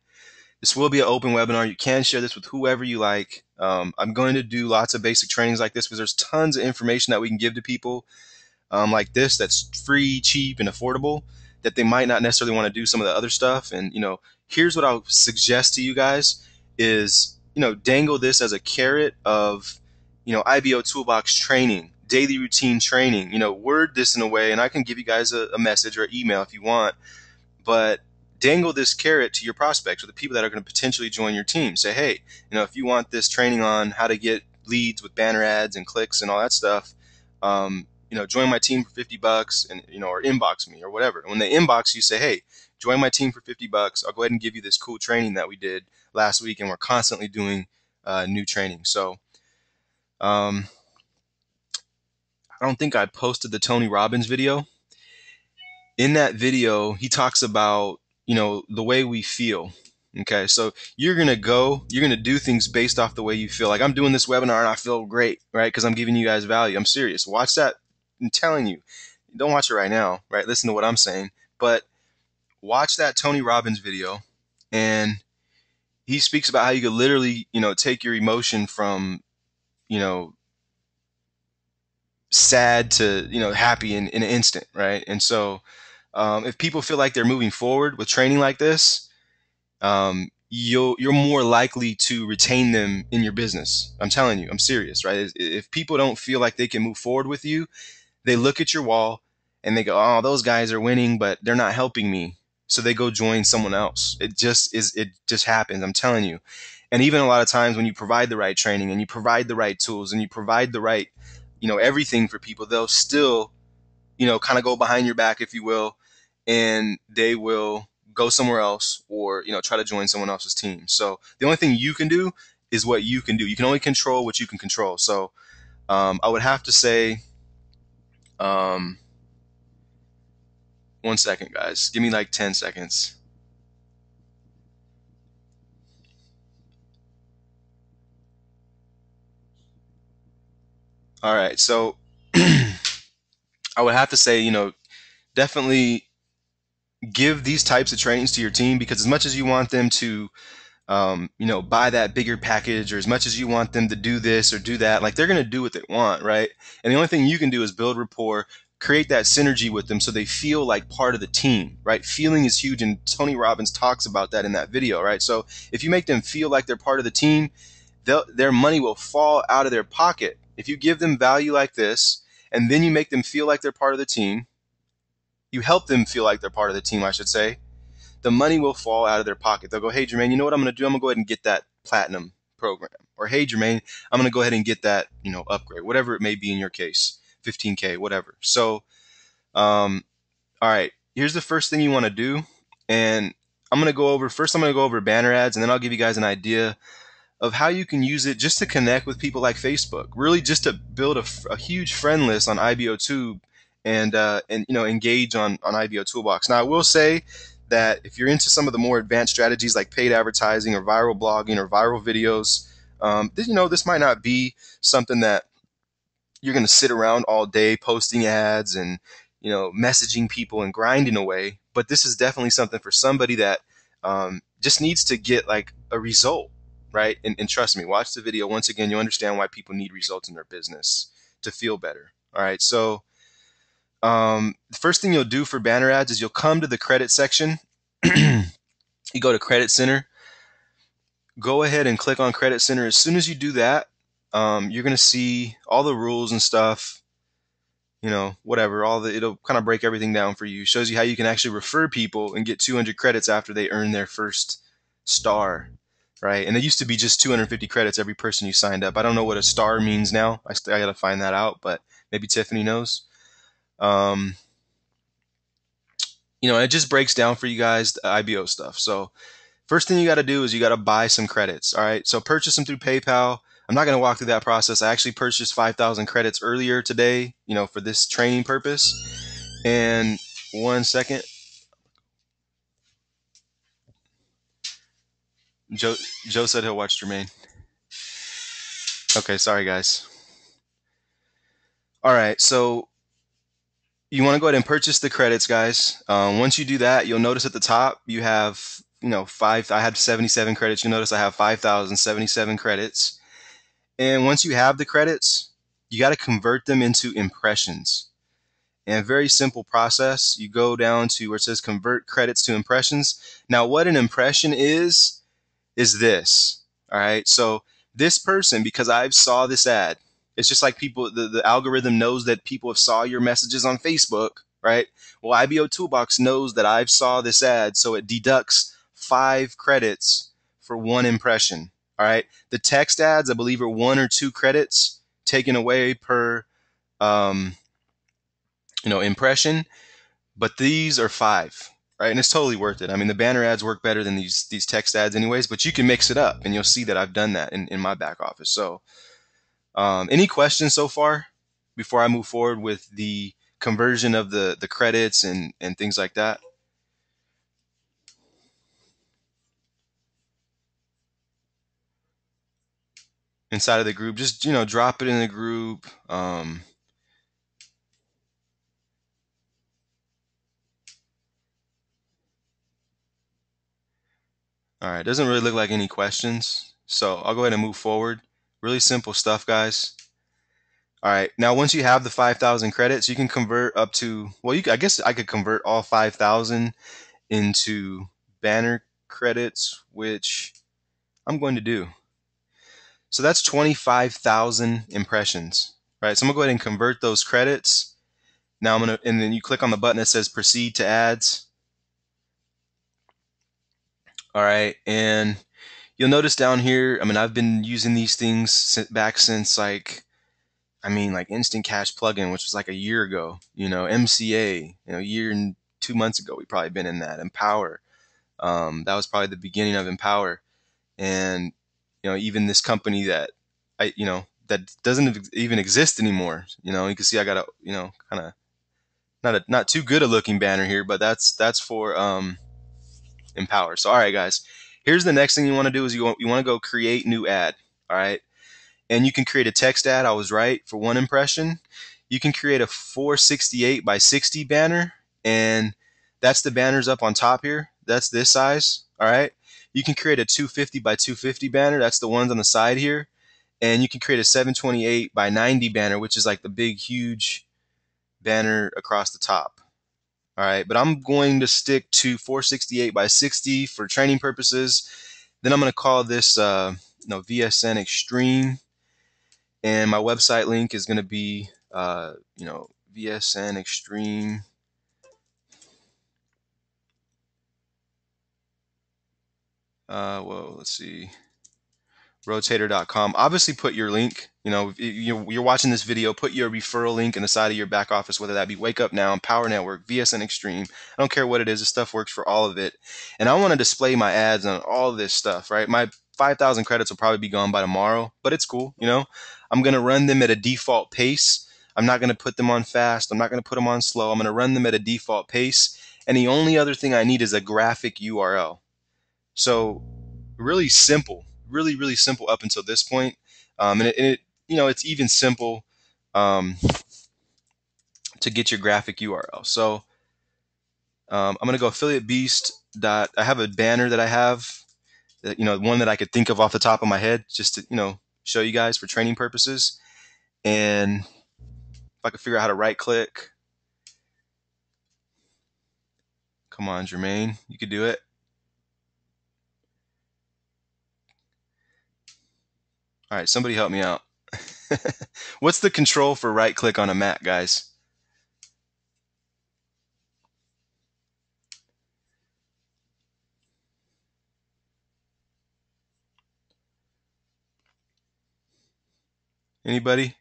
This will be an open webinar. You can share this with whoever you like. I'm going to do lots of basic trainings like this because there's tons of information that we can give to people like this that's free, cheap, and affordable that they might not necessarily want to do some of the other stuff. And, here's what I'll suggest to you guys is, dangle this as a carrot of, IBO Toolbox training, daily routine training, word this in a way, and I can give you guys a message or email if you want, but dangle this carrot to your prospects or the people that are going to potentially join your team. Say, hey, if you want this training on how to get leads with banner ads and clicks and all that stuff, join my team for $50 and, or inbox me or whatever. When they inbox you, say, hey, join my team for $50. I'll go ahead and give you this cool training that we did last week. And we're constantly doing new training. So, I don't think I posted the Tony Robbins video. In that video, he talks about, the way we feel. Okay, so you're going to do things based off the way you feel. Like, I'm doing this webinar and I feel great, right? Because I'm giving you guys value. I'm serious. Watch that. I'm telling you. Don't watch it right now, right? Listen to what I'm saying. But watch that Tony Robbins video, and he speaks about how you could literally, take your emotion from, sad to, happy in an instant, right? And so if people feel like they're moving forward with training like this, you're more likely to retain them in your business. I'm telling you, I'm serious, right? If people don't feel like they can move forward with you, they look at your wall and they go, oh, those guys are winning, but they're not helping me. So they go join someone else. It just happens. I'm telling you. And even a lot of times when you provide the right training and you provide the right tools and you provide the right, everything for people, they'll still, kind of go behind your back, if you will, and they will go somewhere else or, try to join someone else's team. So the only thing you can do is what you can do. You can only control what you can control. So I would have to say, 1 second, guys. Give me like 10 seconds. All right. So I would have to say, definitely give these types of trainings to your team, because as much as you want them to, buy that bigger package, or as much as you want them to do this or do that, like, they're going to do what they want, right? And the only thing you can do is build rapport, create that synergy with them so they feel like part of the team, right? Feeling is huge, and Tony Robbins talks about that in that video, right? So if you make them feel like they're part of the team, their money will fall out of their pocket. If you give them value like this, and then you make them feel like they're part of the team, you help them feel like they're part of the team, I should say, the money will fall out of their pocket. They'll go, hey, Jermaine, you know what I'm going to do? I'm going to go ahead and get that platinum program. Or, hey, Jermaine, I'm going to go ahead and get that, upgrade, whatever it may be in your case, 15K, whatever. So, all right, here's the first thing you want to do. And I'm going to go over banner ads, and then I'll give you guys an idea of how you can use it just to connect with people like Facebook, really just to build a huge friend list on IBOTube and engage on IBO Toolbox. Now, I will say that if you're into some of the more advanced strategies like paid advertising or viral blogging or viral videos, this might not be something that you're going to sit around all day posting ads and messaging people and grinding away. But this is definitely something for somebody that just needs to get like a result, right? And trust me, watch the video. Once again, you'll understand why people need results in their business to feel better. All right, so the first thing you'll do for banner ads is you'll come to the credit section. You go to Credit Center. Go ahead and click on Credit Center. As soon as you do that, you're going to see all the rules and stuff, whatever. It'll kind of break everything down for you. Shows you how you can actually refer people and get 200 credits after they earn their first star, right? And it used to be just 250 credits every person you signed up. I don't know what a star means now. I got to find that out, but maybe Tiffany knows. It just breaks down for you guys the IBO stuff. So first thing you got to do is you got to buy some credits. All right. So purchase them through PayPal. I'm not going to walk through that process. I actually purchased 5,000 credits earlier today, for this training purpose. And 1 second. Joe said he'll watch Jermaine. Okay. Sorry, guys. All right. So you want to go ahead and purchase the credits, guys. Once you do that, you'll notice at the top you have, I had 77 credits. You'll notice I have 5,077 credits. And once you have the credits, you got to convert them into impressions. And a very simple process. You go down to where it says convert credits to impressions. Now, what an impression is this. All right. So this person, because I saw this ad, it's just like people, the algorithm knows that people have saw your messages on Facebook, right? Well, IBO Toolbox knows that I've saw this ad, so it deducts 5 credits for 1 impression. All right. The text ads, I believe, are 1 or 2 credits taken away per, impression, but these are 5, right? And it's totally worth it. I mean, the banner ads work better than these text ads anyways, but you can mix it up, and you'll see that I've done that in my back office. So, any questions so far before I move forward with the conversion of the credits and things like that? Inside of the group, just drop it in the group. All right, doesn't really look like any questions, so I'll go ahead and move forward. Really simple stuff, guys. All right, now once you have the 5,000 credits, you can convert up to, well, I guess I could convert all 5,000 into banner credits, which I'm going to do. So that's 25,000 impressions, right? So I'm gonna go ahead and convert those credits. Now and then you click on the button that says proceed to ads. All right, and you'll notice down here, I mean, I've been using these things back since like Instant Cash plugin, which was like a year ago. MCA, a year and 2 months ago, we probably been in that. Empower, that was probably the beginning of Empower, and even this company that that doesn't even exist anymore. You can see I got a kind of not too good a looking banner here, but that's for Empower. So all right, guys, here's the next thing you want to do is you want to go create new ad. All right. And you can create a text ad. I was right for one impression. You can create a 468 by 60 banner, and that's the banners up on top here. That's this size. All right. You can create a 250 by 250 banner. That's the ones on the side here. And you can create a 728 by 90 banner, which is like the big, huge banner across the top. All right. But I'm going to stick to 468 by 60 for training purposes. Then I'm going to call this VSN Extreme. And my website link is going to be, VSN Extreme. Well, let's see. Rotator.com. Obviously, put your link. You're watching this video. Put your referral link in the side of your back office, whether that be Wake Up Now, Empower Network, VSN Extreme. I don't care what it is. This stuff works for all of it. And I want to display my ads on all of this stuff, right? My 5,000 credits will probably be gone by tomorrow, but it's cool. I'm going to run them at a default pace. I'm not going to put them on fast. I'm not going to put them on slow. I'm going to run them at a default pace. And the only other thing I need is a graphic URL. So really simple, really simple up until this point. And it's even simple to get your graphic URL. So I'm going to go affiliate beast. I have a banner that I have, one that I could think of off the top of my head, just to show you guys for training purposes. And if I could figure out how to right click, come on, Jermaine, you could do it. All right, somebody help me out. What's the control for right click on a Mac, guys? Anybody?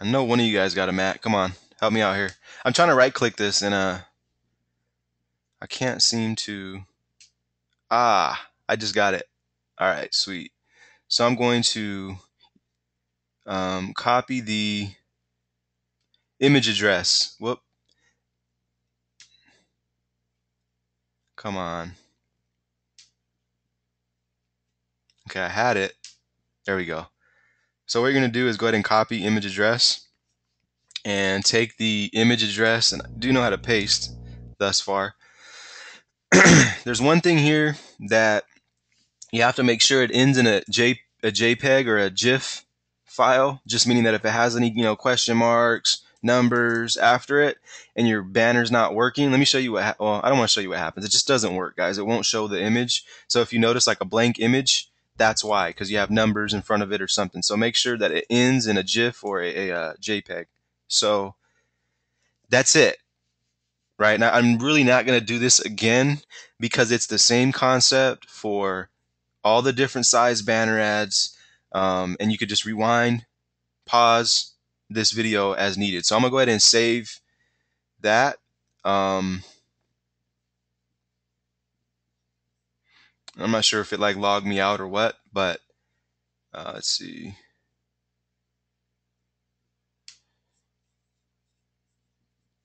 I know one of you guys got a Mac. Come on, help me out here. I'm trying to right click this and I can't seem to. I just got it. All right, sweet. So I'm going to copy the image address. Whoop. Come on. Okay, I had it. There we go. So what you're going to do is go ahead and copy image address and take the image address, and I do know how to paste thus far. There's one thing here that you have to make sure it ends in a JPEG or a GIF file, just meaning that if it has any question marks, numbers after it, and your banner's not working, let me show you what. Well, I don't want to show you what happens. It just doesn't work, guys. It won't show the image. So if you notice like a blank image, that's why, because you have numbers in front of it or something. So make sure that it ends in a GIF or a JPEG. So that's it. Right now, I'm really not going to do this again because it's the same concept for all the different size banner ads, and you could just rewind, pause this video as needed. So I'm gonna go ahead and save that. I'm not sure if it like logged me out or what, but let's see.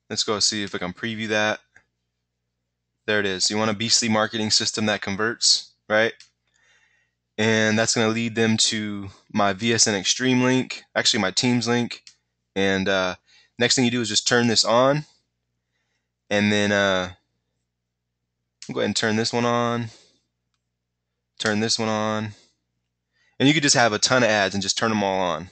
Let's go see if I can preview that. There it is. You want a beastly marketing system that converts, right? And that's going to lead them to my VSN Extreme link, actually my Teams link. And next thing you do is just turn this on. And then I'll go ahead and turn this one on. Turn this one on. And you could just have a ton of ads and just turn them all on.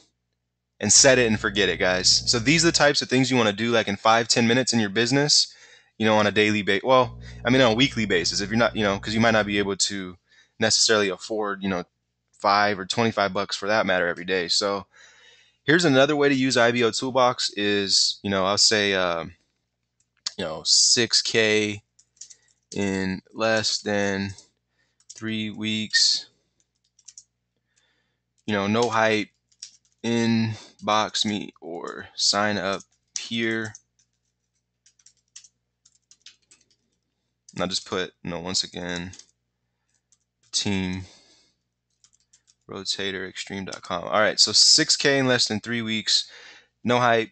And set it and forget it, guys. So these are the types of things you want to do like in 5-10 minutes in your business, on a daily basis. Well, I mean on a weekly basis if you're not, because you might not be able to necessarily afford, $5 or $25 for that matter every day. So here's another way to use IBO Toolbox is, I'll say, 6K in less than 3 weeks, no hype, inbox me or sign up here. And I'll just put, once again, team rotatorextreme.com. All right, so 6K in less than 3 weeks, no hype,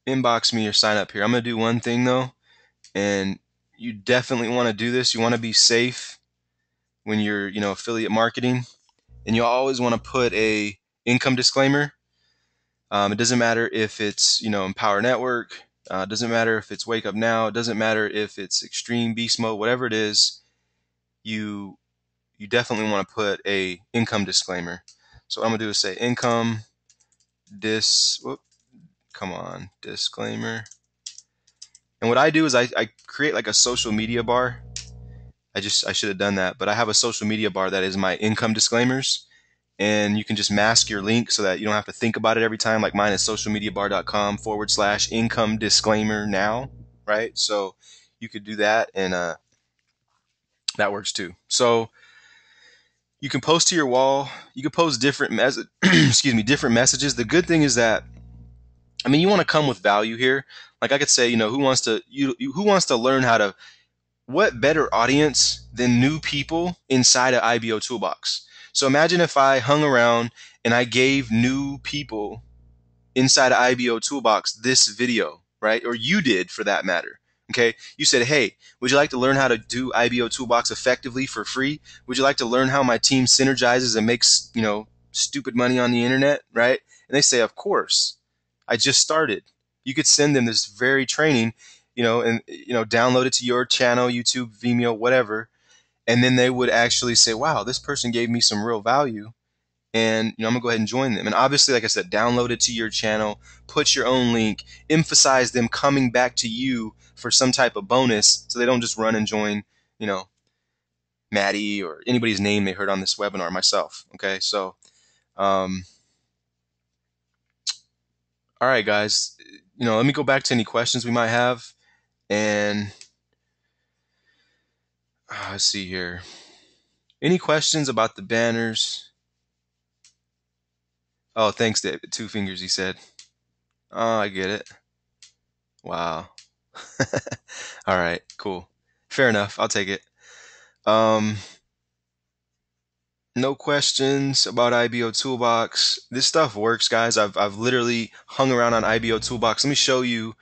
inbox me or sign up here. I'm going to do one thing though, and you definitely want to do this. You want to be safe when you're, affiliate marketing, and you always want to put a income disclaimer. It doesn't matter if it's, Empower Network. It doesn't matter if it's Wake Up Now. It doesn't matter if it's Extreme Beast Mode. Whatever it is, you definitely want to put a income disclaimer. So what I'm gonna do is say income disclaimer. And what I do is I create like a social media bar. I should have done that, but I have a social media bar that is my income disclaimers. And you can just mask your link so that you don't have to think about it every time. Like mine is socialmediabar.com/income disclaimer now, right? So you could do that, and that works too. So you can post to your wall. You can post different different messages. The good thing is that, you want to come with value here. Like I could say, who wants to learn how to, what better audience than new people inside of IBO Toolbox? So imagine if I hung around and I gave new people inside of IBO Toolbox this video, right? Or you did for that matter. Okay, you said, hey, would you like to learn how to do IBO Toolbox effectively for free? Would you like to learn how my team synergizes and makes, stupid money on the internet, right? And they say, of course, I just started. You could send them this very training, and download it to your channel, YouTube, Vimeo, whatever, and then they would actually say, wow, this person gave me some real value, and I'm gonna go ahead and join them. And obviously, like I said, download it to your channel, put your own link, emphasize them coming back to you for some type of bonus, so they don't just run and join, Maddie or anybody's name they heard on this webinar, myself. Okay, so all right, guys, let me go back to any questions we might have. And let's see here. Any questions about the banners? Oh, thanks, David. 2 fingers, he said. Oh, I get it. Wow. All right, cool. Fair enough. I'll take it. No questions about IBO Toolbox. This stuff works, guys. I've literally hung around on IBO Toolbox. Let me show you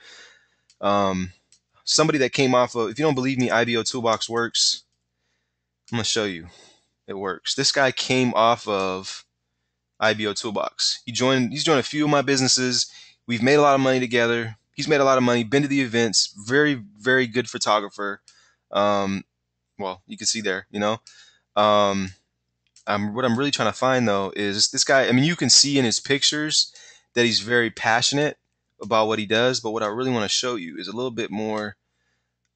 somebody that came off of, if you don't believe me, IBO Toolbox works. I'm going to show you. It works. This guy came off of IBO Toolbox. He's joined a few of my businesses. We've made a lot of money together. He's made a lot of money, been to the events, very, very good photographer. Well, you can see there, what I'm really trying to find though is this guy. You can see in his pictures that he's very passionate about what he does, but what I really want to show you is a little bit more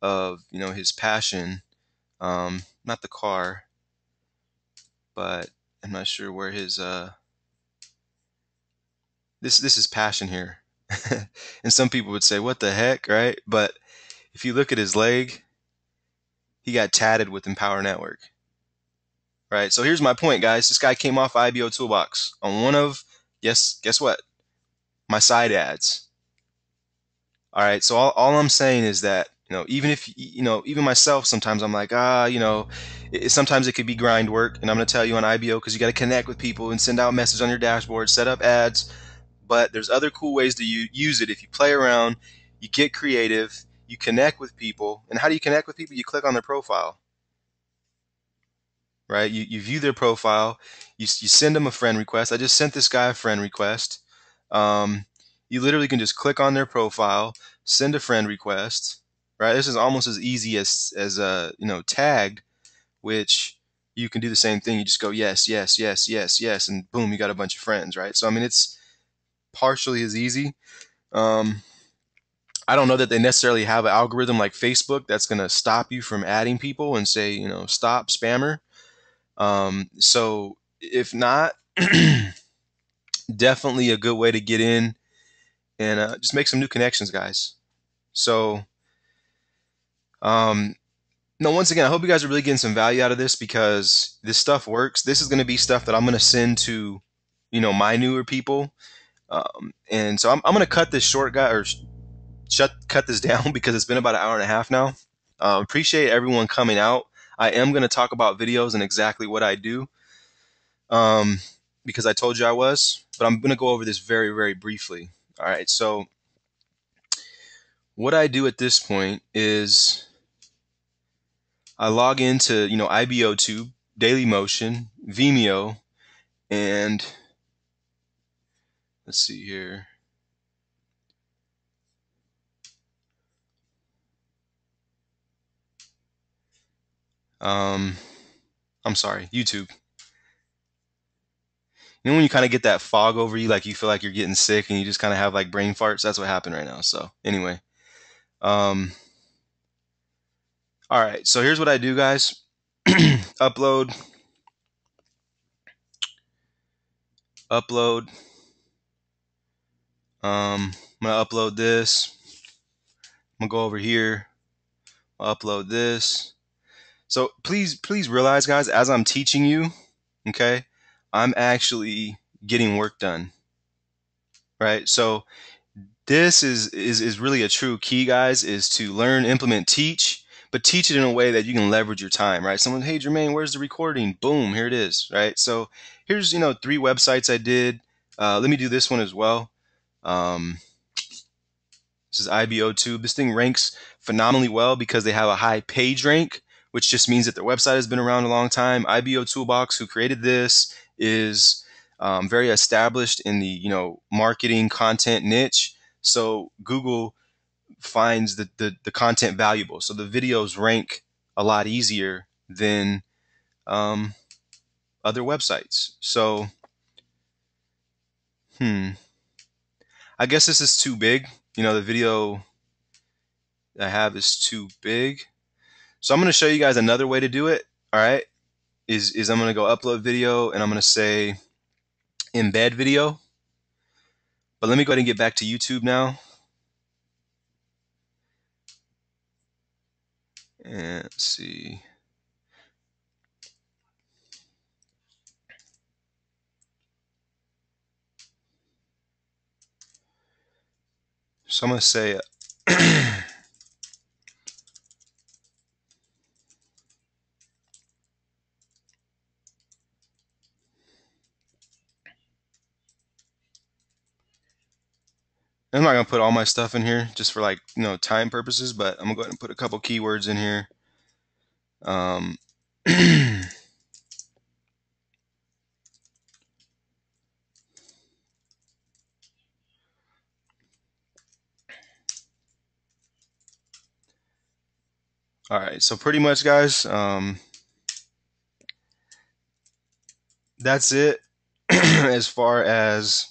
of, his passion. Not the car, but I'm not sure where his, this is passion here. And some people would say, what the heck, right? But if you look at his leg, he got tatted with Empower Network. Right? So here's my point, guys. This guy came off IBO Toolbox on one of, guess what? My side ads. All right, so all I'm saying is that Even if even myself, sometimes I'm like, sometimes it could be grind work, and I'm going to tell you on IBO, because you got to connect with people and send out messages on your dashboard, set up ads. But there's other cool ways to use it if you play around, you get creative, you connect with people. And how do you connect with people? You click on their profile, right? You view their profile, you send them a friend request. I just sent this guy a friend request. You literally can just click on their profile, send a friend request, right? This is almost as easy as tagged, which you can do the same thing. You just go yes, yes, yes, yes, yes, and boom, you got a bunch of friends, right? So I mean, it's partially as easy. I don't know that they necessarily have an algorithm like Facebook that's going to stop you from adding people and say, stop spammer. So if not, definitely a good way to get in and just make some new connections, guys. So, no, once again, I hope you guys are really getting some value out of this, because this stuff works. This is going to be stuff that I'm going to send to, my newer people. And so I'm going to cut this short, guy, or cut this down, because it's been about an hour and a half now. Appreciate everyone coming out. I am going to talk about videos and exactly what I do, because I told you I was, but I'm going to go over this very, very briefly. All right, so what I do at this point is I log into, IBOTube, Dailymotion, Vimeo, and let's see here. I'm sorry, YouTube. When you kind of get that fog over you, like you feel like you're getting sick and you just kind of have like brain farts? That's what happened right now. So anyway, all right. So here's what I do, guys. Upload. I'm gonna upload this. I'm gonna go over here. I'll upload this. So please realize, guys, as I'm teaching you, okay, I'm actually getting work done, right? So this is really a true key, guys, is to learn, implement, teach, but teach it in a way that you can leverage your time, right? Someone, hey, Jermaine, where's the recording? Boom, here it is, right? So here's, 3 websites I did. Let me do this one as well. This is IBOTube. This thing ranks phenomenally well because they have a high page rank, which just means that their website has been around a long time. IBO Toolbox, who created this, is very established in the marketing content niche. So Google finds the content valuable. So the videos rank a lot easier than other websites. So, I guess this is too big. The video I have is too big. So I'm going to show you guys another way to do it. All right. Is I'm going to go upload video, and I'm going to say embed video. But let me go ahead and get back to YouTube now. And let's see. So I'm going to say I'm not going to put all my stuff in here just for time purposes, but I'm going to go ahead and put a couple keywords in here. All right, so pretty much, guys, that's it as far as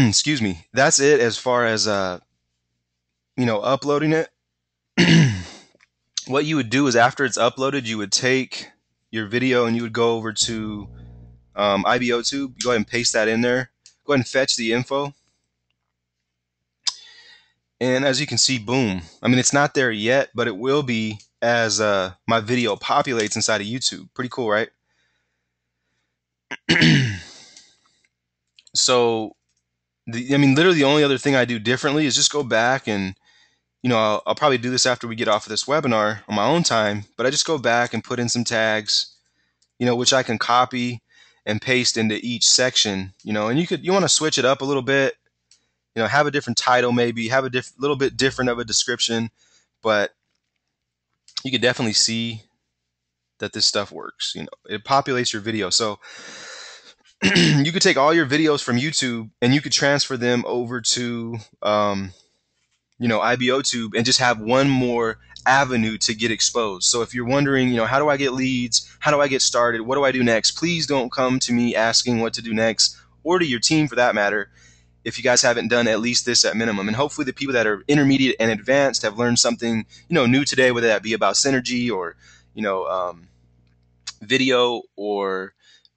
excuse me, that's it as far as uploading it. What you would do is, after it's uploaded, you would take your video and you would go over to IBOTube. Go ahead and paste that in there. Go ahead and fetch the info. And as you can see, boom. I mean, it's not there yet, but it will be as my video populates inside of YouTube. Pretty cool, right? So I mean, literally the only other thing I do differently is just go back and, I'll probably do this after we get off of this webinar on my own time, but I just go back and put in some tags, which I can copy and paste into each section, and you want to switch it up a little bit, have a different title, maybe have a little bit different of a description, but you could definitely see that this stuff works. It populates your video. So you could take all your videos from YouTube and you could transfer them over to, IBOTube and just have one more avenue to get exposed. So if you're wondering, how do I get leads? How do I get started? What do I do next? Please don't come to me asking what to do next, or to your team for that matter, if you guys haven't done at least this at minimum. And hopefully the people that are intermediate and advanced have learned something, new today, whether that be about synergy or, video or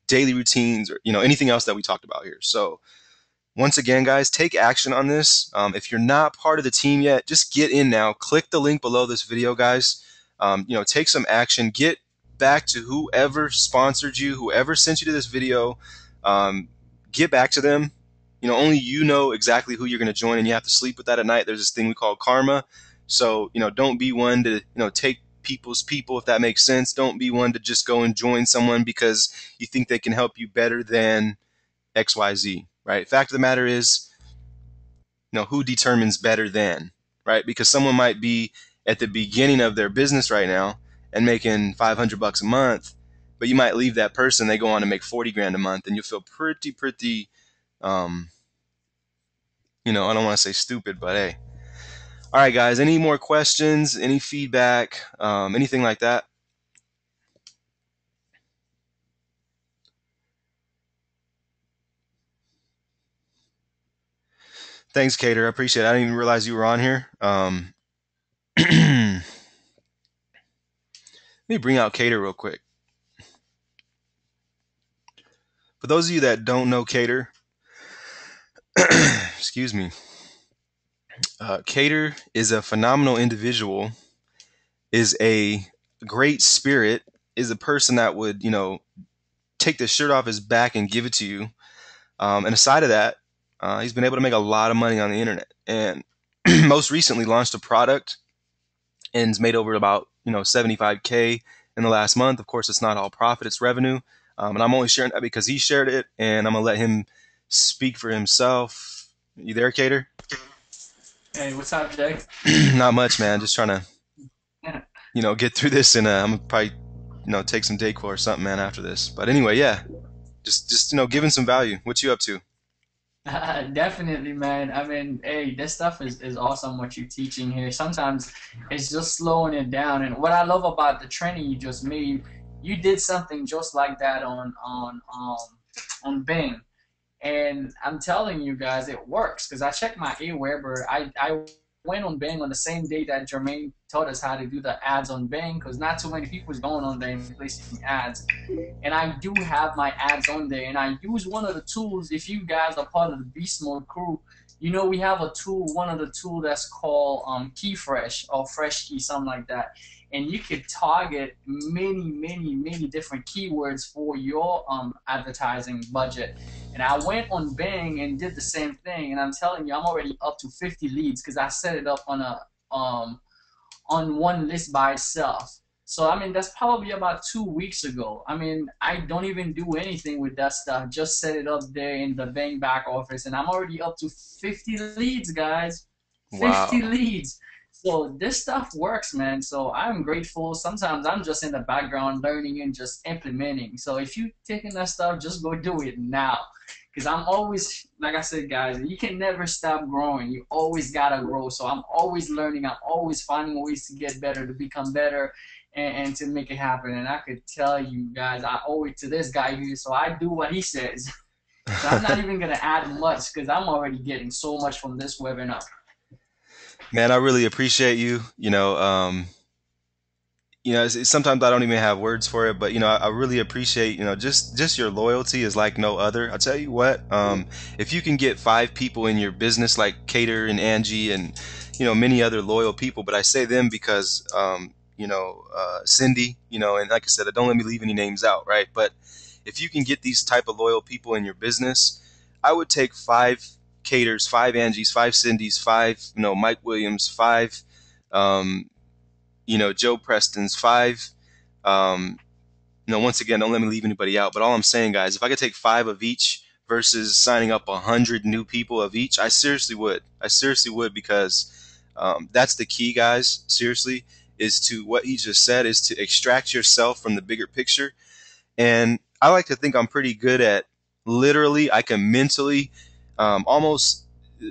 daily routines or, anything else that we talked about here. So once again, guys, take action on this. If you're not part of the team yet, just get in now. Click the link below this video, guys. Take some action. Get back to whoever sponsored you, whoever sent you to this video. Get back to them. Only you know exactly who you're going to join, and you have to sleep with that at night. There's this thing we call karma. So, don't be one to, take people's people, if that makes sense. Don't be one to just go and join someone because you think they can help you better than XYZ, right? Fact of the matter is, who determines better than, right? Because someone might be at the beginning of their business right now and making $500 a month, but you might leave that person, they go on to make 40 grand a month, and you feel pretty, I don't want to say stupid, but hey. All right, guys, any more questions, any feedback, anything like that? Thanks, Cater. I appreciate it. I didn't even realize you were on here. Let me bring out Cater real quick. For those of you that don't know Cater, excuse me, Cater is a phenomenal individual, is a great spirit, is a person that would, take the shirt off his back and give it to you. And aside of that, he's been able to make a lot of money on the internet, and most recently launched a product and has made over about 75K in the last month. Of course, it's not all profit; it's revenue. And I'm only sharing that because he shared it, and I'm gonna let him speak for himself. You there, Cater? Hey, what's up, Jay? Not much, man. Just trying to, get through this, and I'm gonna probably, take some Dayquil or something, man, after this. But anyway, yeah, just giving some value. What you up to? Definitely, man. I mean, hey, this stuff is awesome what you're teaching here. Sometimes it's just slowing it down. And what I love about the training you just made, you did something just like that on Bing. And I'm telling you guys, it works because I checked my Aweber. I went on Bing on the same day that Jermaine taught us how to do the ads on Bing because not too many people is going on there and placing ads. And I do have my ads on there, and I use one of the tools. If you guys are part of the Beast Mode crew, we have a tool, one of the tools that's called KeyFresh or Fresh Key, something like that. And you could target many different keywords for your advertising budget. And I went on Bing and did the same thing, and I'm telling you, I'm already up to 50 leads because I set it up on one list by itself. So I mean, that's probably about 2 weeks ago. I mean, I don't even do anything with that stuff. Just set it up there in the Bing back office, and I'm already up to 50 leads, guys. Wow. 50 leads. So this stuff works, man. So I'm grateful. Sometimes I'm just in the background learning and just implementing. So if you taking that stuff, just go do it now. Because I'm always, like I said, guys, you can never stop growing. You always got to grow. So I'm always learning. I'm always finding ways to get better, to become better, and to make it happen. And I could tell you guys, I owe it to this guy here. So I do what he says. So I'm not even going to add much because I'm already getting so much from this webinar. Man, I really appreciate you. Sometimes I don't even have words for it, but I really appreciate, just your loyalty is like no other. I'll tell you what, if you can get 5 people in your business like Cater and Angie and many other loyal people, but I say them because Cindy, and like I said, don't let me leave any names out, right? But if you can get these type of loyal people in your business, I would take 5 Caters, 5 Angies, 5 Cindy's, 5 Mike Williams, 5 Joe Preston's, 5 once again, don't let me leave anybody out, but all I'm saying, guys, if I could take 5 of each versus signing up 100 new people of each, I seriously would. I seriously would, because that's the key, guys. Seriously, is to what he just said, is to extract yourself from the bigger picture. And I like to think I'm pretty good at, literally, I can mentally almost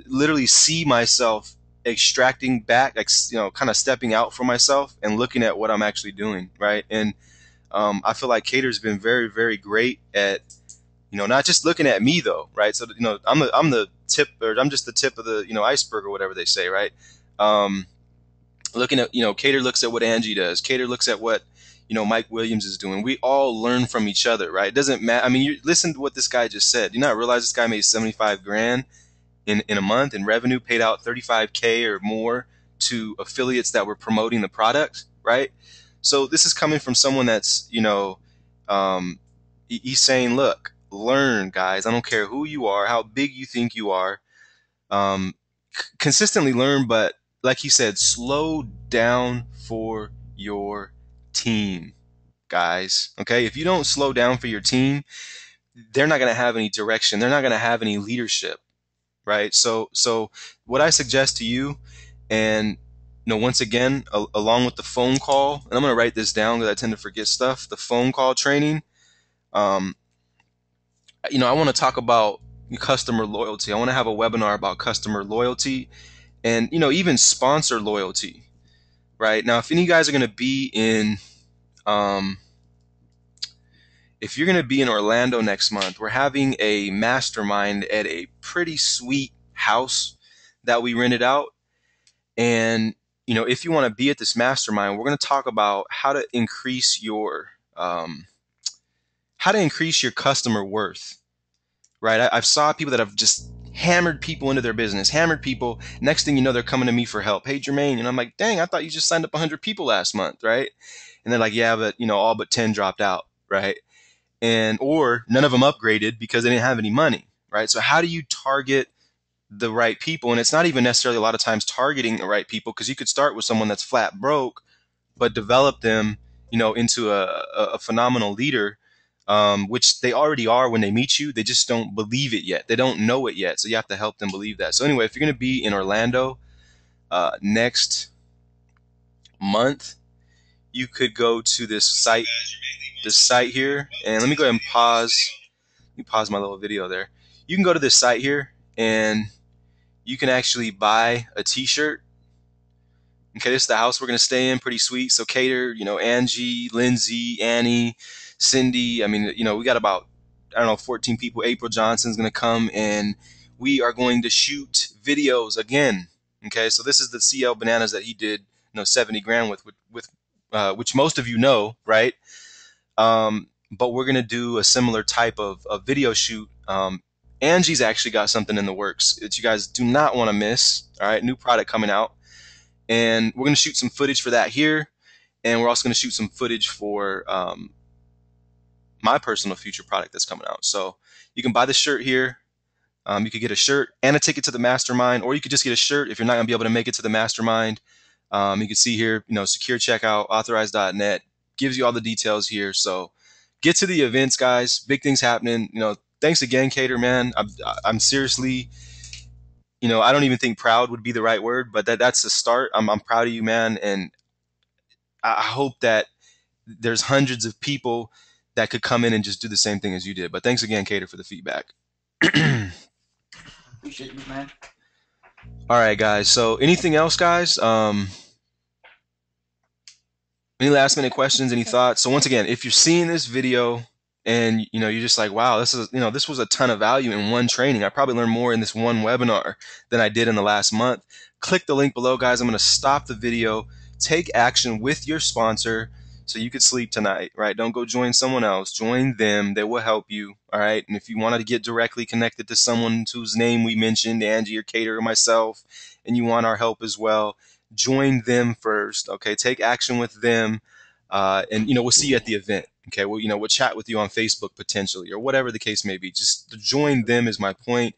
literally see myself extracting back, like, kind of stepping out for myself and looking at what I'm actually doing, right? And I feel like Cater's been very, very great at, not just looking at me though, right? So, I'm the tip, or I'm just the tip of the, iceberg, or whatever they say, right? Looking at, Cater looks at what Angie does. Cater looks at what, Mike Williams is doing. We all learn from each other, right? It doesn't matter. I mean, you listen to what this guy just said. You not realize this guy made 75 grand in a month in revenue, paid out 35K or more to affiliates that were promoting the product, right? So this is coming from someone that's, he's saying, look, learn, guys. I don't care who you are, how big you think you are. Consistently learn, but like he said, slow down for your team, guys. Okay? If you don't slow down for your team, they're not going to have any direction. They're not going to have any leadership, right? So what I suggest to you, and once again, along with the phone call, and I'm going to write this down because I tend to forget stuff, the phone call training, I want to talk about customer loyalty. I want to have a webinar about customer loyalty and, even sponsor loyalty, right? Now, if any of you guys are going to be in, if you're going to be in Orlando next month, we're having a mastermind at a pretty sweet house that we rented out. And, if you want to be at this mastermind, we're going to talk about how to increase your customer worth, right? I've saw people that have just hammered people into their business, hammered people. Next thing you know, they're coming to me for help. Hey, Jermaine, I'm like, dang, I thought you just signed up 100 people last month, right? And they're like, yeah, but all but 10 dropped out, right? And or none of them upgraded because they didn't have any money, right? So how do you target the right people? And it's not even necessarily a lot of times targeting the right people, because you could start with someone that's flat broke, but develop them, into a phenomenal leader, which they already are when they meet you. They just don't believe it yet. They don't know it yet. So you have to help them believe that. So anyway, if you're going to be in Orlando next month, you could go to this site here. And let me go ahead and pause. Let me pause my little video there. You can go to this site here and you can actually buy a t-shirt. Okay, this is the house we're going to stay in. Pretty sweet. So Cater, Angie, Lindsay, Annie, Cindy. I mean, we got about, 14 people. April Johnson's going to come, and we are going to shoot videos again. Okay, so this is the CL Bananas that he did, 70 grand with which most of you know, right? But we're going to do a similar type of video shoot. Angie's actually got something in the works that you guys do not want to miss. All right, new product coming out. And we're going to shoot some footage for that here. And we're also going to shoot some footage for my personal future product that's coming out. So you can buy the shirt here. You could get a shirt and a ticket to the mastermind, or you could just get a shirt if you're not going to be able to make it to the mastermind. You can see here, secure checkout, authorized.net, gives you all the details here. So get to the events, guys. Big things happening. Thanks again, Cater, man. I'm seriously, I don't even think proud would be the right word, but that's the start. I'm proud of you, man. And I hope that there's hundreds of people that could come in and just do the same thing as you did. But thanks again, Cater, for the feedback. Appreciate you, man. All right, guys. So anything else, guys? Any last minute questions, any thoughts? So once again, if you're seeing this video and you're just like, wow, this was a ton of value in one training. I probably learned more in this one webinar than I did in the last month. Click the link below, guys. I'm going to stop the video. Take action with your sponsor so you could sleep tonight, right? Don't go join someone else. Join them. They will help you, all right? And if you wanted to get directly connected to someone whose name we mentioned, Angie or Cater or myself, and you want our help as well, join them first, okay? Take action with them, and we'll see you at the event, okay? We'll chat with you on Facebook potentially, or whatever the case may be. Just to join them is my point.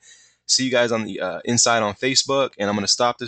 See you guys on the inside on Facebook, and I'm going to stop this